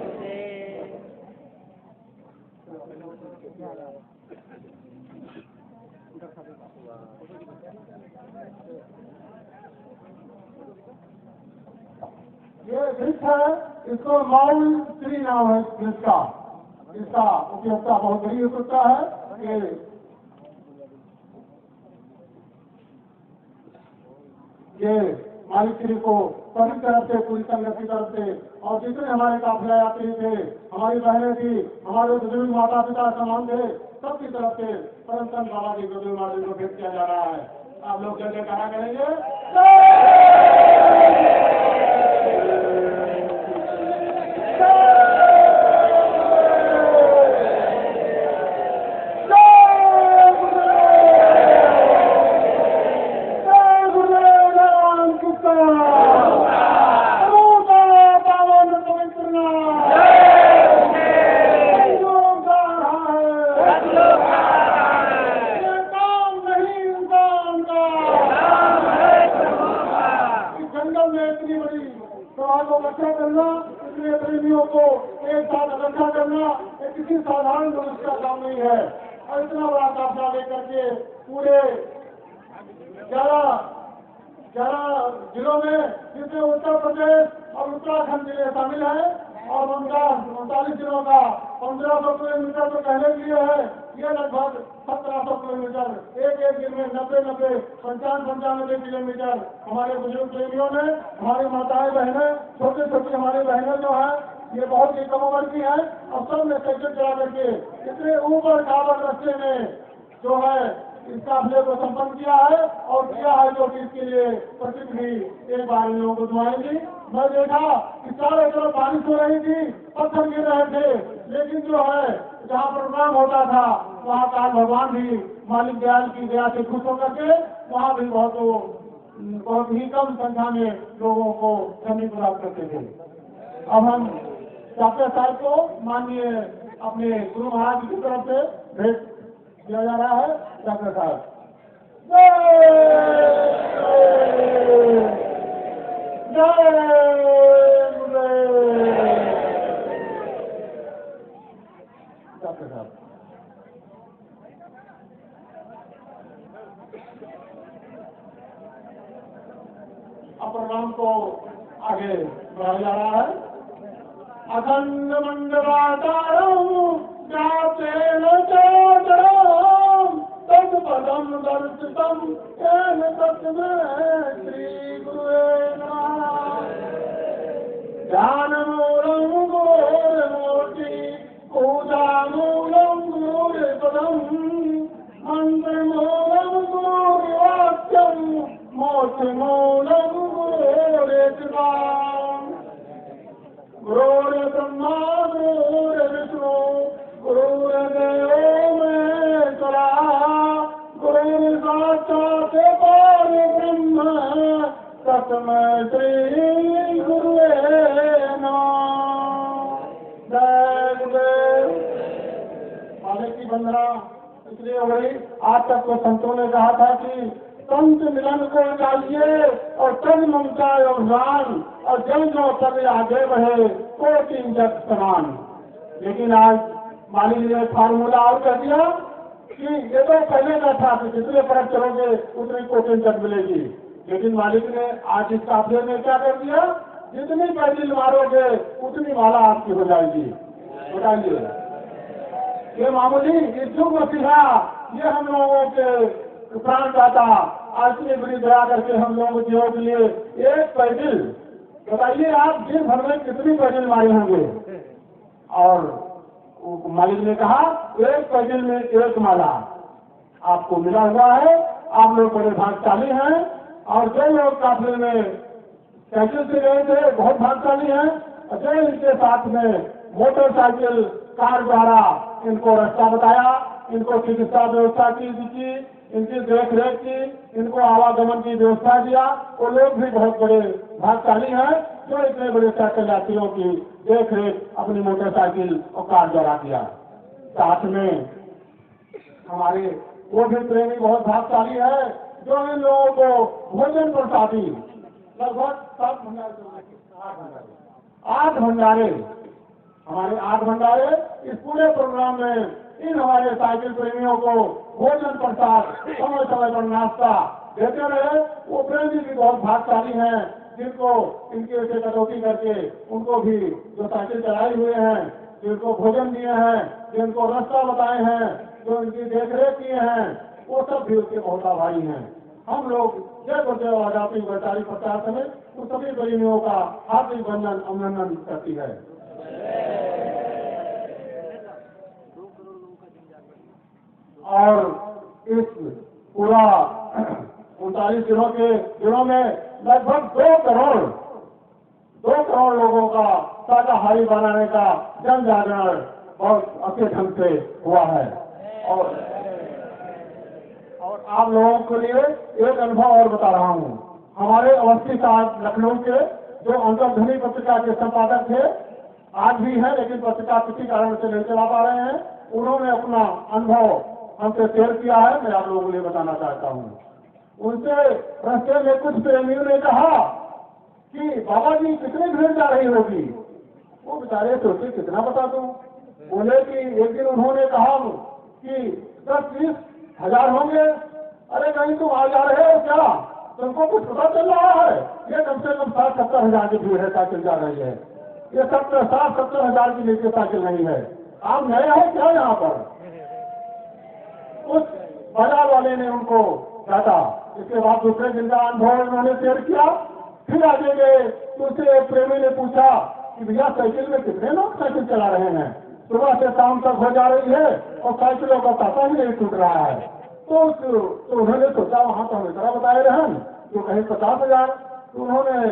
ये वृक्ष है, इसको माउंट ट्री नाम है वृक्ष का। इसका उपयोगिता बहुत बड़ी हो सकता है। ये मालिक श्री को सभी तरफ से, पूरी संगत की तरफ से और जितने हमारे काफिला यात्री थे, हमारी बहनें थी, हमारे बुजुर्ग माता पिता समान थे, सबकी तरफ से परम संत बाबा जी गुरुदेव महाराज को भेंट किया जा रहा है। आप लोग जय जयकारा करेंगे। और इतना बड़ा काफिला लेकर के पूरे 11 जिलों में, जिसमें उत्तर प्रदेश और उत्तराखंड जिले शामिल है, और 39 जिलों का 1500 किलोमीटर तो पहले लिए है। ये लगभग 1700 किलोमीटर एक दिन में 90 95 किलोमीटर हमारे बुजुर्ग प्रेमियों ने, हमारी माताएं बहनें, छोटी छोटी हमारी बहनें जो है, ये बहुत ही कम उम्र की है, और सब ने साइकिल चला करके इतने ऊपर काबल रास्ते में जो है इस काफिले को संपन्न किया है, और किया है जो कि इसके लिए प्रकृति भी एक बार इन लोगों को दुआएंगी। मैं देखा कि चारों तरफ बारिश हो रही थी, पत्थर गिर रहे थे, लेकिन जो है जहाँ प्रोग्राम होता था वहाँ काल भगवान भी मालिक दयाल की दया से खुश होकर के वहाँ भी बहुत ही कम संख्या में लोगों को ठंडी प्राप्त करते थे। अब हम डॉक्टर साहब को माननीय अपने गुरु महाराज की तरफ से भेंट दिया जा रहा है। डॉक्टर साहब डॉक्टर साहब अब प्रोग्राम को आगे बढ़ाया जा रहा है। अखंड मंडलाकारं व्याप्तेन चराचरं तत्पदं दर्शितं येन तस्मै श्री गुरुवे नमः। ध्यानमूलं गुरोर्मूर्ति पूजामूलं गुरुपदं मन्त्रमूलं गुरुवाक्यं मोक्षमूलं गुरुरेतिकाम्। गुरुर्ब्रह्मा गुरुर्विष्णु गुरुर्देवो महेश्वरः गुरुर्साक्षात् परब्रह्म तस्मै श्री गुरुवे नमः। जय गुरुदेव। मालिक की वंदना इसलिए हो रही, आज तक तो संतों ने कहा था कि संत मिलन को चाहिए और तन ममता अभिमान और जन जो तब आगे बढ़े कोटि जग समान। लेकिन आज मालिक ने फार्मूला और कह दिया कि ये तो पहले का था कि जितने परत चलोगे उतनी कोटि जग मिलेगी। लेकिन मालिक ने आज इस काफिले में क्या कर दिया, जितनी पैदल मारोगे उतनी माला आपकी हो जाएगी। बताइए, ये मामूली युग मसीहा, ये हम लोगों के प्राणदाता आज की बड़ी दया करके हम लोगों जीवों के लिए एक पैदल, बताइए आप दिन भर में कितनी पैदल मारे होंगे। और मालिक ने कहा एक पैदल में एक माला आपको मिला हुआ है। आप लोग बड़े भाग्यशाली हैं, और जो लोग काफिले में साइकिल से गए थे बहुत भाग्यशाली हैं, जो इनके साथ में मोटरसाइकिल कार द्वारा इनको रास्ता बताया, इनको चिकित्सा व्यवस्था की, इनकी देख रेख की, इनको आवागमन की व्यवस्था दिया, वो लोग भी बहुत बड़े भाग्यशाली हैं जो इतने बड़े साइकिल यात्रियों की देख रेख अपनी मोटरसाइकिल और कार द्वारा किया। साथ में हमारे वो भी प्रेमी बहुत भाग्यशाली है जो इन लोगों को भोजन प्रसादी लगभग 8 भंडारे, हमारे 8 भंडारे इस पूरे प्रोग्राम में इन हमारे साइकिल प्रेमियों को भोजन प्रसाद समय समय पर नाश्ता देते रहे। वो प्रेमी भी बहुत भाग्यशाली हैं जिनको इनके से कटौती करके उनको भी जो साइकिल चलाए हुए हैं, जिनको भोजन दिए हैं, जिनको रास्ता बताए हैं, जो इनकी देख रेख किए हैं, वो सब भी उसके बहुत आभारी हैं। हम लोग जय गुरुदेव आजादी वैचारिक प्रचार समेत उन सभी प्रेमियों का हार्दिक वंदन अभिनंदन करती है। और इस पूरा 39 दिनों में लगभग 2 करोड़ लोगों का शाकाहारी बनाने का जन जागरण बहुत अच्छे ढंग से हुआ है। और आप लोगों के लिए एक अनुभव और बता रहा हूँ। हमारे अवस्थी साहब लखनऊ के जो अंतर्ध्वनि पत्रिका के संपादक थे, आज भी हैं, लेकिन पत्रिका किसी कारण से नहीं चला पा रहे हैं, उन्होंने अपना अनुभव हमसे शेयर किया है, मैं आप लोगों के लिए बताना चाहता हूँ। उनसे रास्ते में कुछ प्रेमियों ने कहा कि बाबा जी कितनी भीड़ जा रही होगी। वो बेचारे सोचे कितना बता दूं। बोले कि एक दिन उन्होंने कहा कि 10-20 हजार होंगे। अरे कहीं तुम आ जा रहे हो क्या? तुमको कुछ पता चल रहा है? ये कम से कम 60-70 हजार की भीड़ है, साइकिल जा रही है। ये 60-70 हजार की नीचे साइकिल नहीं है। आप नए हो क्या यहाँ पर? उस बाजार वाले ने उनको डांटा। इसके बाद दूसरे दिन का अनुभव उन्होंने शेयर किया। फिर आगे गए तो उसे एक प्रेमी ने पूछा कि भैया साइकिल में कितने लोग साइकिल चला रहे हैं? सुबह से शाम तक हो जा रही है और साइकिलों का ताता ही नहीं टूट रहा है। तो उन्होंने सोचा वहां तो हम इतना बताए रहे तो कहीं 50 हजार। तो उन्होंने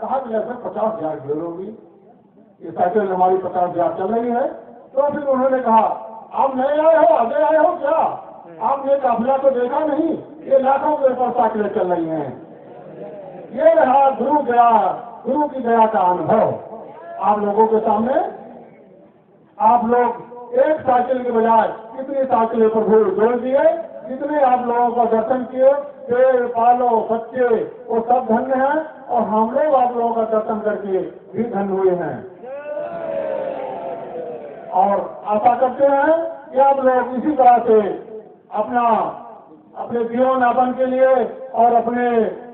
कहा कि लगभग 50 हजार भीड़ होगी, ये साइकिल हमारी 50 हजार चल रही है। तो फिर उन्होंने कहा आप नए आए हो, आगे आए हो क्या? आपने काफिला को देखा नहीं? ये लाखों के ऊपर साइकिलें चल रही हैं। ये रहा गुरु की दया का अनुभव आप लोगों के सामने। आप लोग एक साइकिल के बजाय कितनी साइकिलें प्रभु जोड़ दिए, जितने आप लोगों का दर्शन किए, पेड़ पालो बच्चे वो सब धन्य हैं, और हम लोग आप लोगों का दर्शन करके भी धन्य हुए हैं। और आशा करते हैं कि आप लोग इसी तरह से अपने जीवन यापन के लिए और अपने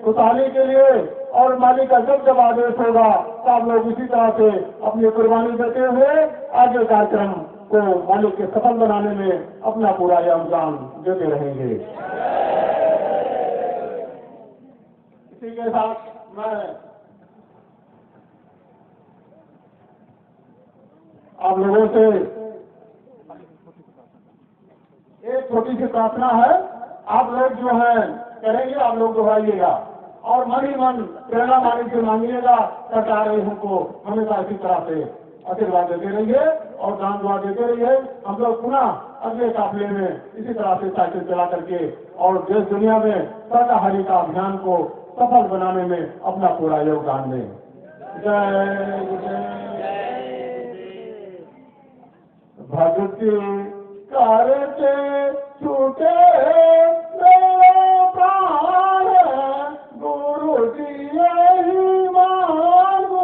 खुशहाली के लिए और मालिक का जब आदेश होगा तो आप लोग इसी तरह से अपनी कुर्बानी देते हुए आगे कार्यक्रम को मालिक के सफल बनाने में अपना पूरा योगदान देते रहेंगे। इसी के साथ मैं आप लोगों से एक छोटी सी प्रार्थना है, आप लोग जो है करेंगे, आप लोग दोहराइएगा और मन ही मन प्रेरणा वाणी से मांगिएगा। सरकार हमको हमेशा इसी तरह से आशीर्वाद देते रहिए और दान दुआ देते रहिए। हम लोग पुनः अगले काफिले में इसी तरह से साइकिल चला करके और देश दुनिया में शाकाहारी का अभियान को सफल बनाने में अपना पूरा योगदान दें। जय भक्ति करते छूटे मेरे प्राण, गुरु जी यही मांगू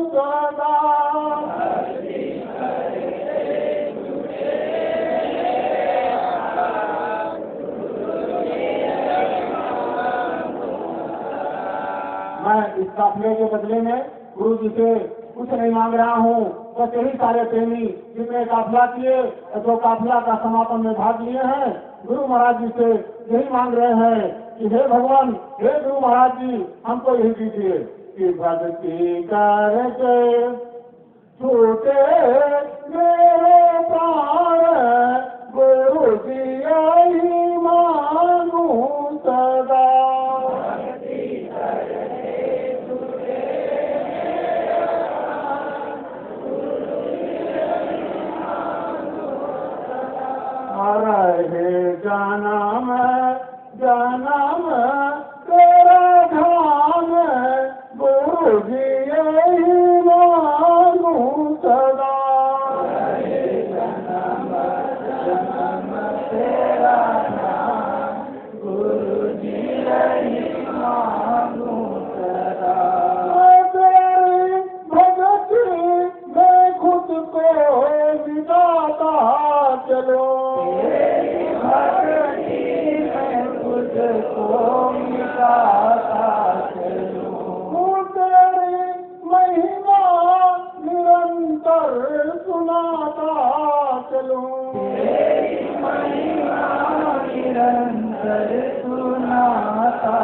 सदा। मैं इस काफिले के बदले में गुरु जी से कुछ नहीं मांग रहा हूँ, बस यही सारे प्रेमी जितने काफिला किए, जो काफिला का समापन में भाग लिए हैं, गुरु महाराज जी से यही मांग रहे हैं कि हे भगवान, हे गुरु महाराज जी, हमको यही दीजिए कि भक्ति करके छूटे मेरे प्राण, गुरु जी यही मांगू सदा। रहे जन्म तेरा धाम, गुरु जी यही मांगू सदा। रहे जन्म तेरा धाम, गुरु जी यही मांगू सदा। तेरी भक्ति में खुद को मिटाता चलो, को मिटाता चलूं, तेरी महिमा निरंतर सुनाता चलूं, तेरी महिमा निरंतर सुनाता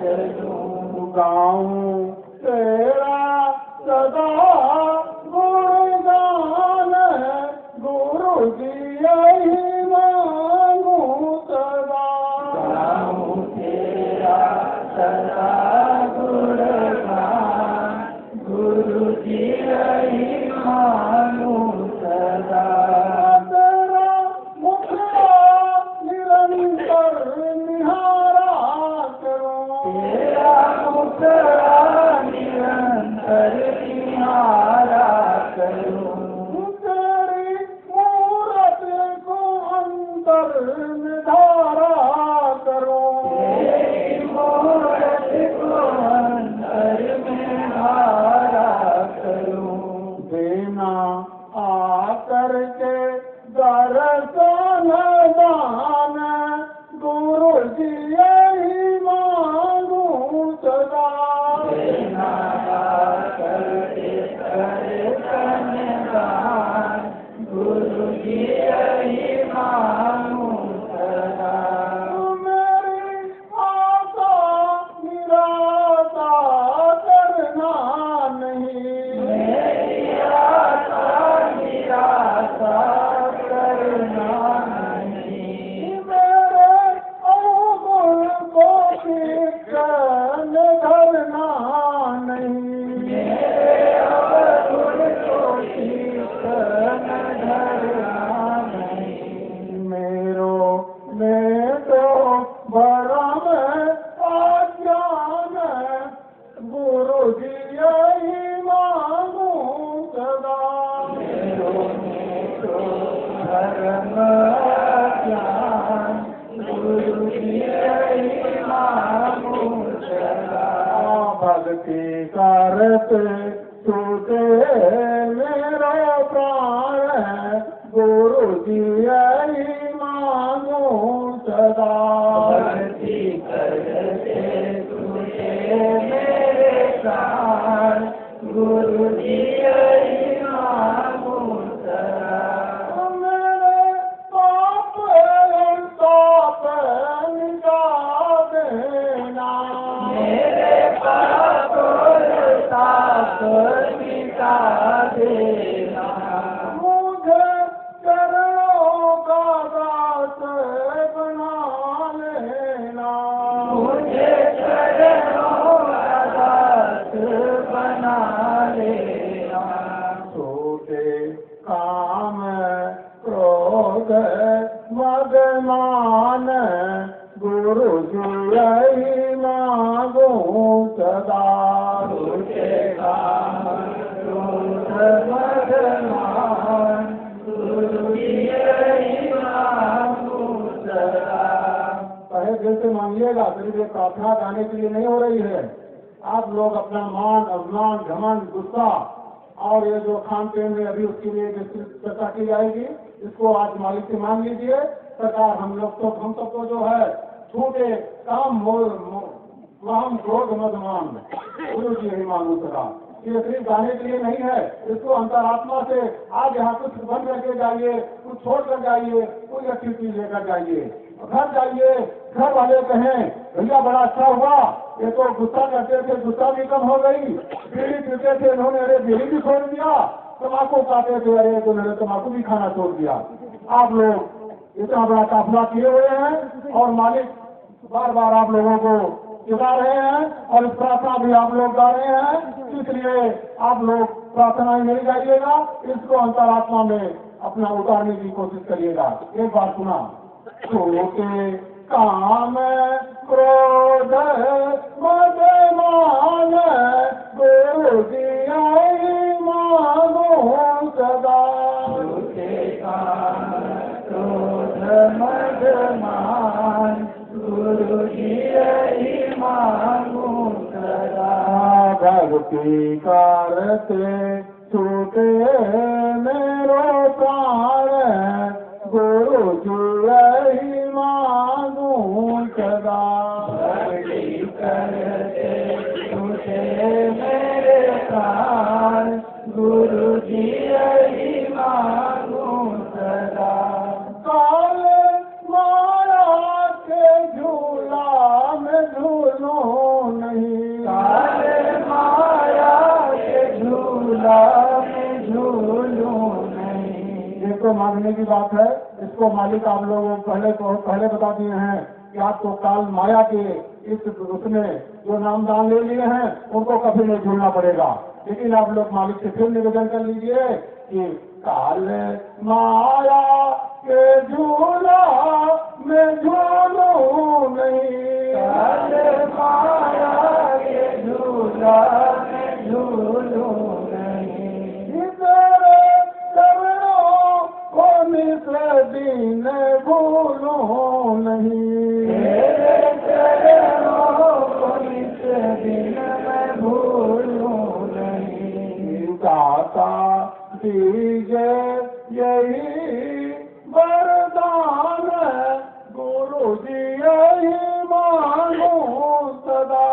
चलूं। गाऊं तेरा सदा गुणगान, गुरु जी यही मांगू सदा। सदा गुणगान, गुरु जी यही मांगू सदा। तेरा मुखड़ा निरंतर निहारा करूं, तेरा मुखड़ा भक्ति करत छूटे मेरा प्राण गुरु जी यही मांगू सदा। भक्ति करते छूटे मेरे प्राण गुरु जी यही मांगू सदा। मेरे पाप ताप मिटा देना, मेरे पाप ताप मिटा देना। मुझे चरणों का दास बना लेना, मुझे चरणों का दास बना लेना। छोटे काम क्रोध मद मान गुरु जी यही मांगू सदा। छोटे काम क्रोध मद मान गुरु जी यही मांगू सदा। कहे दिल से मांगिएगा, फिर ये प्रार्थना गाने के लिए नहीं हो रही है। आप लोग अपना मान अभिमान घमंड गुस्सा और ये जो खान पीन में अभी उसके लिए विस्तृत चर्चा की जाएगी, इसको आज मालिक से मांग लीजिए। सरकार हम सबको जो है छूटे काम मोह क्रोध मद मान गुरु जी यही मांगू सदा। ये सिर्फ गाने के लिए नहीं है, इसको अंतरात्मा से आज यहाँ कुछ बन करके जाइए, कुछ छोड़ कर जाइए, कोई अच्छी चीज लेकर जाइए। घर जाइए, घर वाले कहें भैया बड़ा अच्छा हुआ, ये तो गुस्सा करते थे गुस्सा भी कम हो गई, बीड़ी पीते थे इन्होंने अरे बीड़ी भी छोड़ दिया, तम्बाकू खाते थे अरे तो इन्होंने तम्बाकू भी खाना छोड़ दिया। आप लोग इतना बड़ा काफिला किए हुए हैं और मालिक बार बार आप लोगों को चिढ़ा रहे हैं और इस प्रार्थना भी आप लोग गा रहे हैं। इसलिए आप लोग प्रार्थना ही नहीं गाइएगा, इसको अंतरात्मा में अपना उतारने की कोशिश करिएगा। एक बार सुना, छोटे काम क्रोध मद मान गुरु जी यही मांगू सदा। छोटे काम क्रोध मद मान गुरु जी यही मांगू सदा। भक्ति करते छूटे मेरो प्राण गुरु जी यही मांगू सदा। भक्ति करते छूटे मेरे प्राण गुरु जी यही मांगू सदा। काल माया के झूला में झूलूं नहीं, काल माया के झूला में झूलूं नहीं। ये तो मांगने की बात है, इसको मालिक आप लोगों को पहले बता दिए हैं कि आपको काल माया के इस उसमें जो नामदान ले लिए हैं उनको कभी नहीं झूलना पड़ेगा। लेकिन आप लोग मालिक से फिर निवेदन कर लीजिए कि काल माया के झूला में झूलूं नहीं, काल माया के झूला में झूलूं नहीं। तेरे चरणों को नित दिन भूलूं नहीं, तेरे चरणों को नित दिन मैं भूलूं नहीं। दाता दीजे यही वरदान गुरु जी यही मांगू सदा।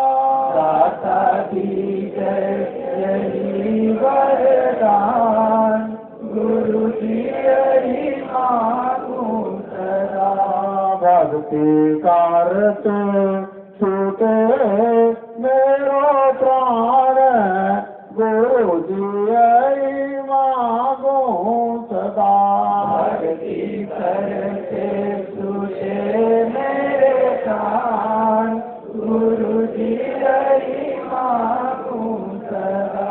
दाता दीजे यही वरदान गुरु जी यही मांगू सदा। भक्ति करते छूटे मेरो प्राण गुरु जी यही मांगू सदा। भक्ति करते छूटे मेरे प्राण गुरु जी यही मांगू सदा।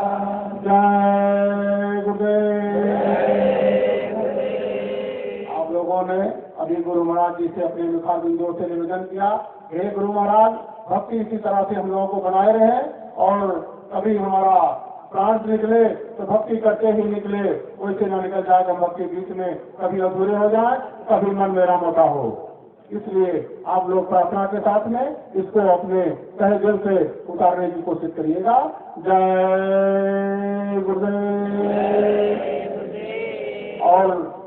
जय गुरुदेव। आप लोगों ने अभी गुरु महाराज जी से अपने मुखार बिंदुओं से निवेदन किया, हे गुरु महाराज भक्ति इसी तरह से हम लोगों को बनाए रहे और कभी हमारा प्राण निकले तो भक्ति करते ही निकले, वैसे न निकल जाएगा भक्ति बीच में कभी अधूरे हो जाए, कभी मन मेरा मोटा हो। इसलिए आप लोग प्रार्थना के साथ में इसको अपने तहे दिल से उतारने की कोशिश करिएगा। जय गुरुदेव। और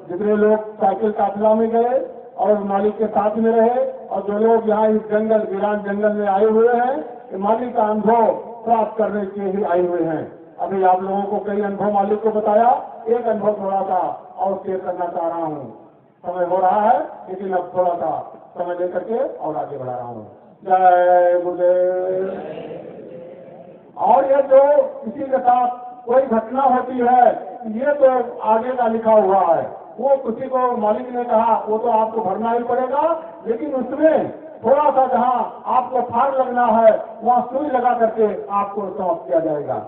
जितने लोग साइकिल काफिला में गए और मालिक के साथ में रहे और जो लोग यहाँ इस जंगल वीरान जंगल में आए हुए हैं, ये मालिक का अनुभव प्राप्त करने के लिए आए हुए हैं। अभी आप लोगों को कई अनुभव मालिक को बताया, एक अनुभव थोड़ा सा और शेयर करना चाह रहा हूँ। समय हो रहा है लेकिन अब थोड़ा सा समय लेकर के और आगे बढ़ा रहा हूँ। जय गुरुदेव। और ये जो किसी के साथ कोई घटना होती है, ये तो आगे का लिखा हुआ है, वो किसी को मालिक ने कहा वो तो आपको भरना ही पड़ेगा, लेकिन उसमें थोड़ा सा जहाँ आपको फाड़ लगना है वहाँ सुई लगा करके आपको समाप्त किया जाएगा।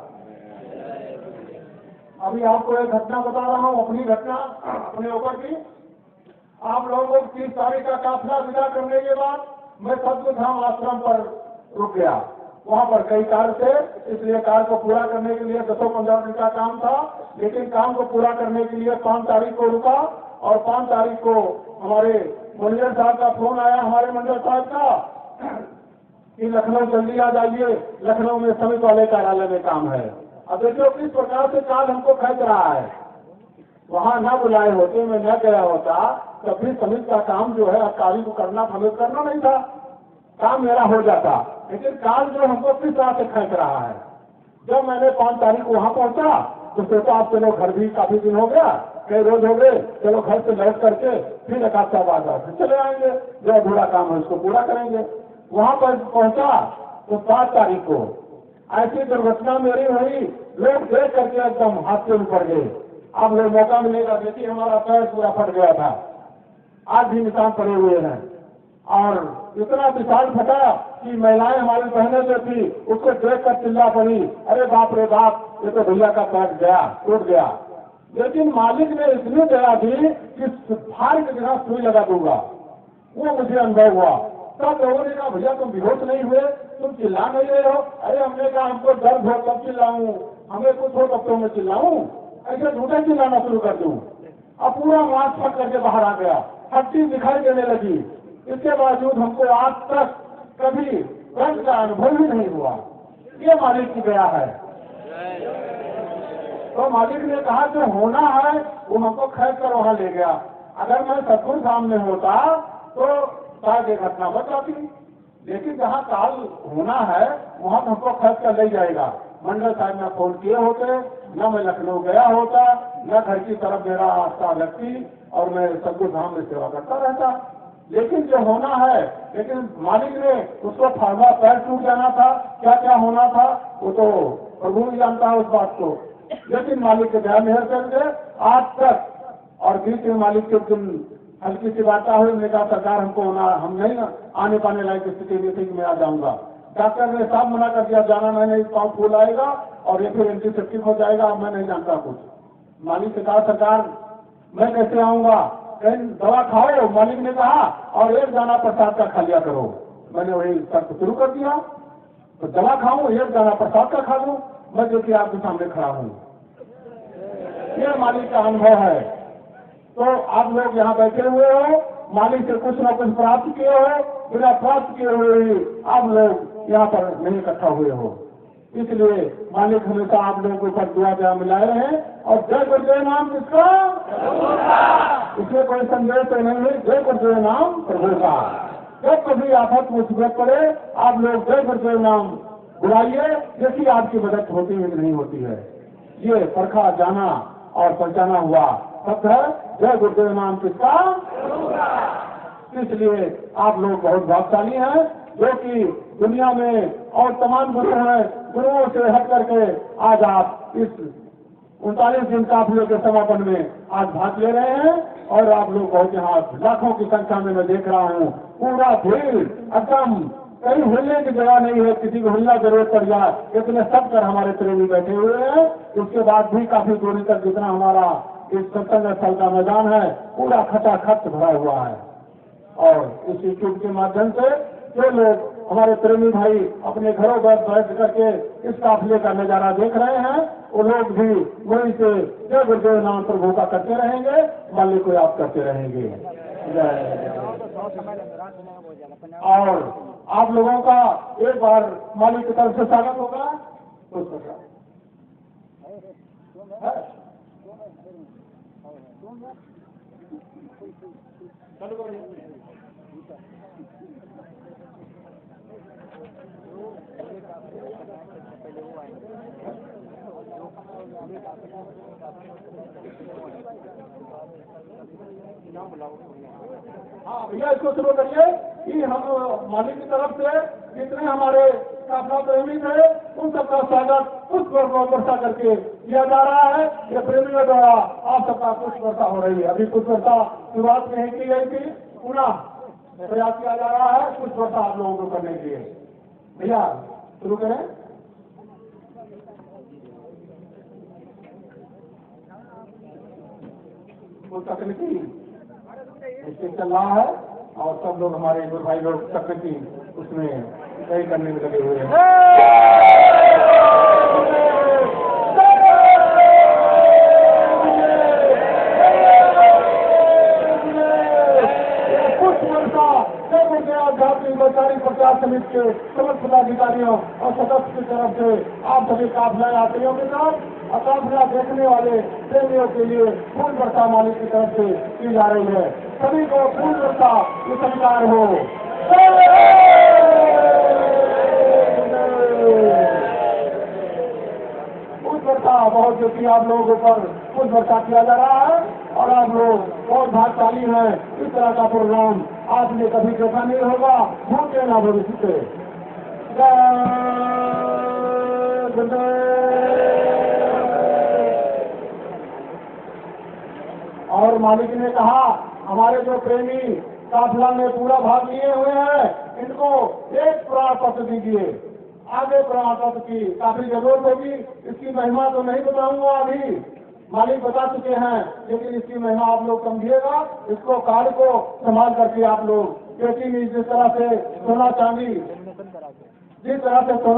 अभी आपको एक घटना बता रहा हूँ, अपनी घटना अपने ऊपर की। आप लोगों को 30 तारीख का काफिला विदा करने के बाद मैं सतगुरुधाम आश्रम पर रुक गया। वहाँ पर कई कार्य थे, इसलिए कार्य को पूरा करने के लिए 10-15 दिन का काम था, लेकिन काम को पूरा करने के लिए 5 तारीख को रुका और 5 तारीख को हमारे मंडल साहब का फोन आया, हमारे मंडल साहब का, कि लखनऊ जल्दी आ जाइए, लखनऊ में समिति वाले कार्यालय में काम है। अब देखिए किस प्रकार से काल हमको खेच रहा है। वहाँ न बुलाए होते, मैं न गया होता, तब भी समिति का काम जो है कार्य को करना हमें करना नहीं था, काम मेरा हो जाता। लेकिन काल जो हमको किस तरह से खेच रहा है। जब मैंने 5 तारीख को वहाँ पहुँचा तो सोचा आप चलो घर भी काफी दिन हो गया, कई रोज हो गए, चलो घर से लौट करके फिर एक हफ्ता बाद फिर चले आएंगे, जो अधूरा काम है उसको पूरा करेंगे। वहाँ पर पहुँचा तो 7 तारीख को ऐसी दुर्घटना मेरी हुई, लोग देख करके एकदम हाथ से ऊपर गए। अब वो मौका मिलेगा, देखिए हमारा पैर पूरा फट गया था, आज भी निशान पड़े हुए हैं। और इतना विशाल फटा कि महिलाएं हमारी बहनें जो थी उसको देख कर चिल्ला पड़ी, अरे बाप रे बाप, ये तो भैया का पैर गया, टूट गया। लेकिन मालिक ने इतनी दया दी कि फाड़ की जगह सुई लगा दूंगा, वो मुझे अनुभव हुआ। सब लोगों ने कहा भैया तुम बेहोश नहीं हुए, तुम चिल्ला नहीं रहे हो। अरे हमने कहा हमको दर्द हो तब चिल्लाऊं, हमें कुछ हो तब तो मैं चिल्लाऊं, ऐसे झूठे चिल्लाना शुरू कर दूं। अब पूरा मांस फट करके बाहर आ गया, हड्डी दिखाई देने लगी। इसके बावजूद हमको आज तक कभी दर्द का अनुभव ही नहीं हुआ। ये मालिक की दया है। तो मालिक ने कहा जो होना है वो हमको खींच कर वहां ले गया। अगर मैं सतगुरु सामने होता तो शायद ये घटना बच जाती, लेकिन जहाँ काल होना है वहाँ हमको खींच कर ले जाएगा। मंडल साहब ने फोन किए होते, न मैं लखनऊ गया होता, न घर की तरफ मेरा आस्था लगती और मैं सतगुरु धाम में सेवा करता रहता। लेकिन जो होना है, लेकिन मालिक ने उसको फाड़ा, पैर टूट जाना था, क्या क्या होना था वो तो प्रभु ही जानता है उस बात को। लेकिन मालिक के दया मेहर करके आज तक, और बीच में मालिक के दिन हल्की सी वार्ता हुई, मैंने कहा सरकार हमको होना, हम नहीं आने पाने लायक स्थिति में थी कि मैं आ जाऊंगा। डॉक्टर ने साफ मना कर दिया, जाना मैं नहीं, पाँव फूल आएगा और ये फिर एंटीसेप्टिक हो जाएगा, अब मैं नहीं जानता कुछ। मालिक से कहा सरकार मैं कैसे आऊंगा, कहीं दवा खाओ, मालिक ने कहा, और एक दाना प्रसाद का खा लिया करो। मैंने वही शर्त शुरू कर दिया, तो दवा खाऊं, एक दाना प्रसाद का खा लूं, मैं जो कि आपके सामने खड़ा हूं। ये मालिक का अनुभव है। तो आप लोग यहाँ बैठे हुए हो, मालिक से कुछ न कुछ प्राप्त किए हो, बिना प्राप्त किए हुए ही आप लोग यहाँ पर नहीं इकट्ठा हुए हो। इसलिए मालिक हमेशा आप लोगों के ऊपर दुआ दया मिलाए रहे। और जय गुरुदेव नाम किसका, इसमें कोई संदेह तो नहीं है, जय गुरुदेव नाम प्रभु का। जब कभी आफत मुसीबत पड़े आप लोग जय गुरुदेव नाम बुलाइए, जैसी आपकी मदद होती है नहीं होती है। ये परखा जाना और पहचाना हुआ शब्द है, जय गुरुदेव नाम किसका। इसलिए आप लोग बहुत भाग्यशाली हैं जो कि दुनिया में और तमाम गुरु हैं, गुरुओं से हट करके आज आप इस 39 दिन काफिले के समापन में आज भाग ले रहे हैं। और आप लोग बहुत यहाँ लाखों की संख्या में मैं देख रहा हूँ, पूरा भीड़ एकदम, कहीं हिलने की जगह नहीं है, किसी को हिलना जरूरत पड़ जाए, इतने सब कर हमारे प्रेमी बैठे हुए हैं। उसके बाद भी काफी दूरी तक जितना हमारा इस सत्संग स्थल का मैदान है पूरा खचाखच भरा हुआ है। और इस यूट्यूब के माध्यम से जो लोग हमारे प्रेमी भाई अपने घरों पर बैठ करके इस काफिले का नजारा देख रहे हैं, वो लोग भी वहीं से जय गुरुदेव नाम प्रभु का करते रहेंगे, मालिक को याद करते रहेंगे। और आप लोगों का एक बार मालिक की तरफ से स्वागत होगा। हाँ भैया, इसको शुरू करिए कि हम मालिक की तरफ से जितने हमारे काफला प्रेमी थे उन सबका स्वागत पुष्प वर्षा करके किया जा रहा है। ये प्रेमियों द्वारा आप सबका पुष्प वर्षा हो रही है। अभी पुष्प वर्षा शुरुआत में ही की गई थी, पुनः प्रयास किया जा रहा है पुष्प वर्षा आप लोगों को करने के लिए। भैया शुरू करें। वो तकनीकी स्टेज चल रहा है और सब लोग हमारे गुरु भाई लोग तकनीकी उसमें सही करने में लगे हुए हैं। आध्यात्मिक प्रचार समिति के समस्त पदाधिकारियों और सदस्य की तरफ से आप सभी काफिला यात्रियों के साथ और काफिला देखने वाले प्रेमियों के लिए फूल वर्षा मालिक की तरफ से की जा रही है। सभी को फूल वर्षा की स्वीकार हो। फूल वर्षा बहुत जोकि आप लोगों पर फूल वर्षा किया जा रहा है और आप लोग बहुत भाग्यशाली हैं। इस तरह का प्रोग्राम आपने कभी देखा नहीं होगा, भूखे ना भविष्य से। और मालिक ने कहा हमारे जो प्रेमी काफिला में पूरा भाग लिए हुए हैं इनको एक प्रमाण पत्र दीजिए। आगे प्रमाण पत्र की काफी जरूरत होगी। इसकी महिमा तो नहीं बताऊंगा अभी, मालिक बता चुके हैं, लेकिन इसकी महिमा आप लोग समझिएगा। इसको कार्ड को संभाल करके आप लोग पेटी में जिस तरह से सोना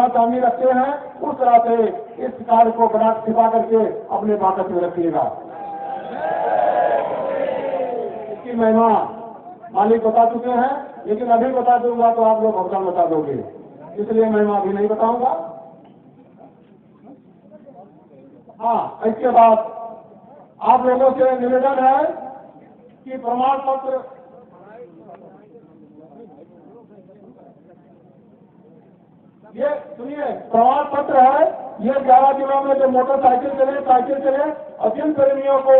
चांदी रखते हैं उस तरह से इस कार्ड को बना छिपा करके अपने बाकस में रखिएगा। इसकी महिमा मालिक बता चुके हैं, लेकिन अभी बता दूंगा तो आप लोग भुगतान बता दोगे, इसलिए महिमा अभी नहीं बताऊंगा। हाँ, इसके बाद आप लोगों से निवेदन है कि प्रमाण पत्र ये सुनिए, प्रमाण पत्र है ये 11 जिलों में जो मोटरसाइकिल चले और जिन प्रेमियों को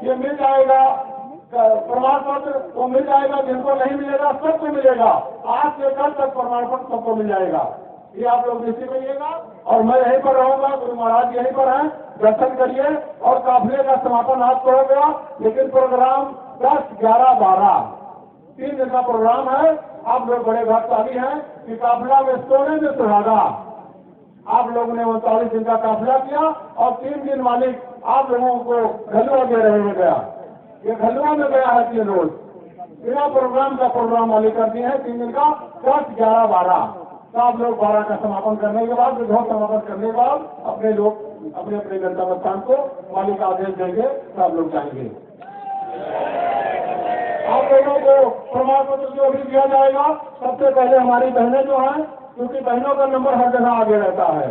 ये मिल जाएगा प्रमाण पत्र वो मिल जाएगा, जिनको नहीं मिलेगा सबको मिलेगा। आज से कल तक प्रमाण पत्र सबको मिल जाएगा, ये आप लोग निश्चित रहिएगा। और मैं यहीं पर रहूंगा, गुरु महाराज यहीं पर हैं, दर्शन करिए। और काफिले का समापन आज तो हो गया, लेकिन प्रोग्राम 10, 11, 12 3 दिन का प्रोग्राम है। आप लोग बड़े भाग्यशाली हैं कि काफिला में सोने में सुहागा। आप लोगों ने 39 दिन का काफिला किया और 3 दिन मालिक आप लोगों को घलुआ दे रहे हैं। गया ये घलुआ में गया है 3 रोज बिना प्रोग्राम का प्रोग्राम मालिक कर दिए हैं 3 दिन का 10, 11, 12। तो आप लोग 12 का समापन करने के बाद विधवा समापन करने के बाद अपने लोग अपने अपने गंतव्य स्थान को मालिक आदेश देंगे तो आप लोग जाएंगे। आप लोगों को प्रमाण पत्र जो भी दिया जाएगा, सबसे पहले हमारी बहनें जो हैं, क्योंकि बहनों का नंबर हर जगह आगे रहता है।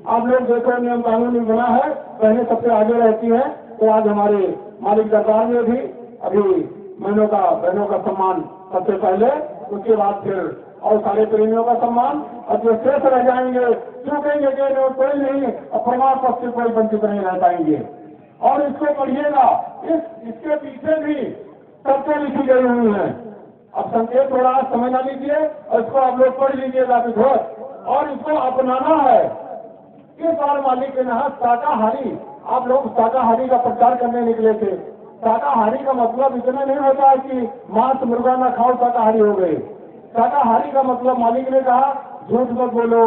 आप लोग देखो नियम कानून भी बना है, बहनें सबसे आगे रहती हैं। तो आज हमारे मालिक दरबार में भी अभी बहनों का सम्मान सबसे पहले, उसके बाद फिर और सारे प्रेमियों का सम्मान, और जो शेष रह जाएंगे चूकेंगे कि कोई नहीं, प्रमाण पत्र से कोई वंचित नहीं रह पाएंगे। और इसको पढ़िएगा, इसके पीछे भी शर्तें लिखी गई हुई हैं। अब संकेत थोड़ा समझ ना लीजिए और इसको आप लोग पढ़ लीजिएगा विधिवत, और इसको अपनाना है। इस बार मालिक के यहाँ शाकाहारी, आप लोग शाकाहारी का प्रचार करने निकले थे। शाकाहारी का मतलब इतना नहीं होता है कि मांस मुर्गा ना खाओ शाकाहारी हो गए। शाकाहारी का मतलब मालिक ने कहा झूठ मत बोलो,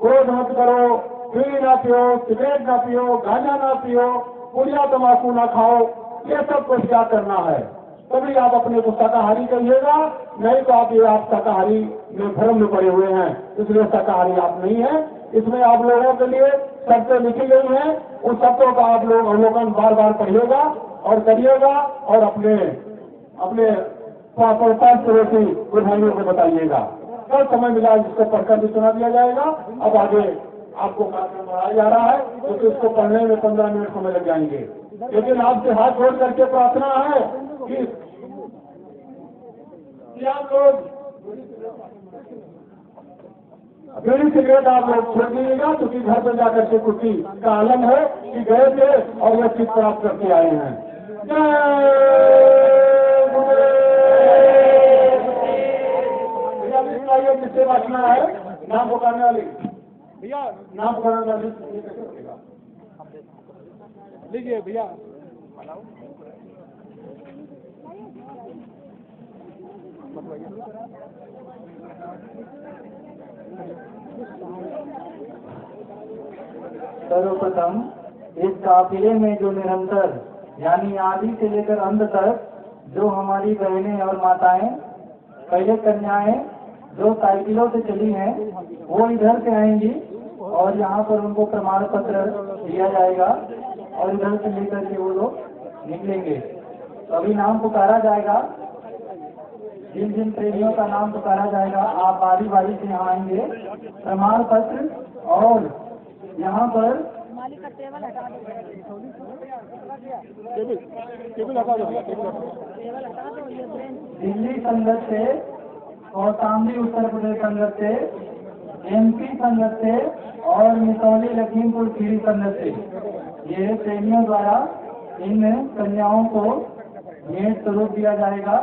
क्रोध मत करो, बीड़ी ना पियो, सिगरेट ना पियो, गांजा ना पियो, पुड़िया तम्बाकू ना खाओ, ये सब कुछ क्या करना है। तभी आप अपने को शाकाहारी कहिएगा, नहीं तो आप शाकाहारी में भ्रम में पड़े हुए हैं, इसलिए शाकाहारी आप नहीं है। इसमें आप लोगों के लिए शर्तें लिखी गई हैं, उन शर्तों का आप लोग अवलोकन बार बार पढ़िएगा और करिएगा और अपने पड़ोसी भाइयों को बताइएगा। कल समय मिला जिसको पढ़कर भी सुना दिया जाएगा। अब आगे आपको कार्यक्रम बढ़ाया जा रहा है, क्योंकि उसको पढ़ने में 15 मिनट समय लग जाएंगे। लेकिन आपसे हाथ जोड़ करके प्रार्थना है कि आप लोग बीड़ी सिगरेट आप लोग छोड़ दीजिएगा, क्योंकि घर पर जाकर के खुशी का आलम है कि गए थे और यह चीज प्राप्त करके आए हैं। भैया किससे बांटना है? नाम पुकारने वाली भैया, नाम पुकारने वाली लीजिए भैया। सर्वप्रथम इस काफिले में जो निरंतर यानी आदि से लेकर अंत तक जो हमारी बहनें और माताएं, पहले कन्याएं जो साइकिलों से चली हैं, वो इधर से आएंगी और यहाँ पर उनको प्रमाण पत्र दिया जाएगा और इधर से लेकर के वो लोग निकलेंगे। तो अभी नाम पुकारा जाएगा, जिन जिन प्रेमियों का नाम पुकारा जाएगा आप बारी बारी से यहाँ आएंगे। प्रमाण पत्र और यहाँ पर दिल्ली संगत से, कौशाम्बी उत्तर प्रदेश संगत से, MP संगत से और मिसौली लखीमपुर खीरी संगत से ये प्रेमियों द्वारा इन कन्याओं को भेंट स्वरूप दिया जाएगा।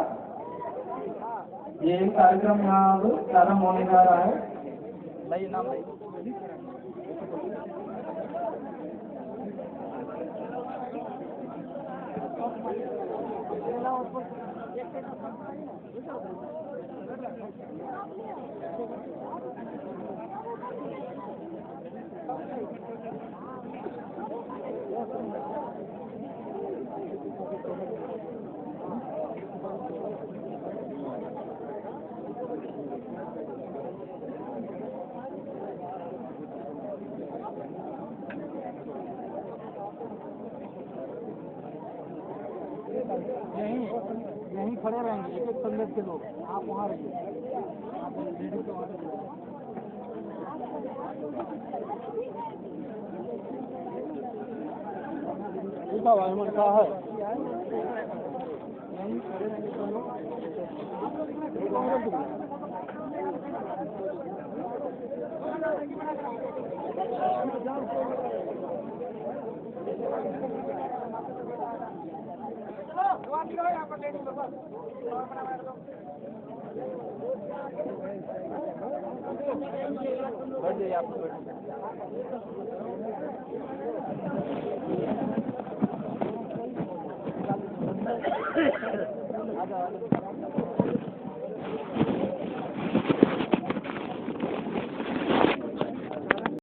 ये कार्यक्रम यहाँ प्रारंभ होने जा रहा है। यहीं खड़े रहेंगे एक एक संगत के लोग, आप वहाँ रहिए। का है यहीं खड़े रहेंगे सब लोग। बैठ जाइए आप।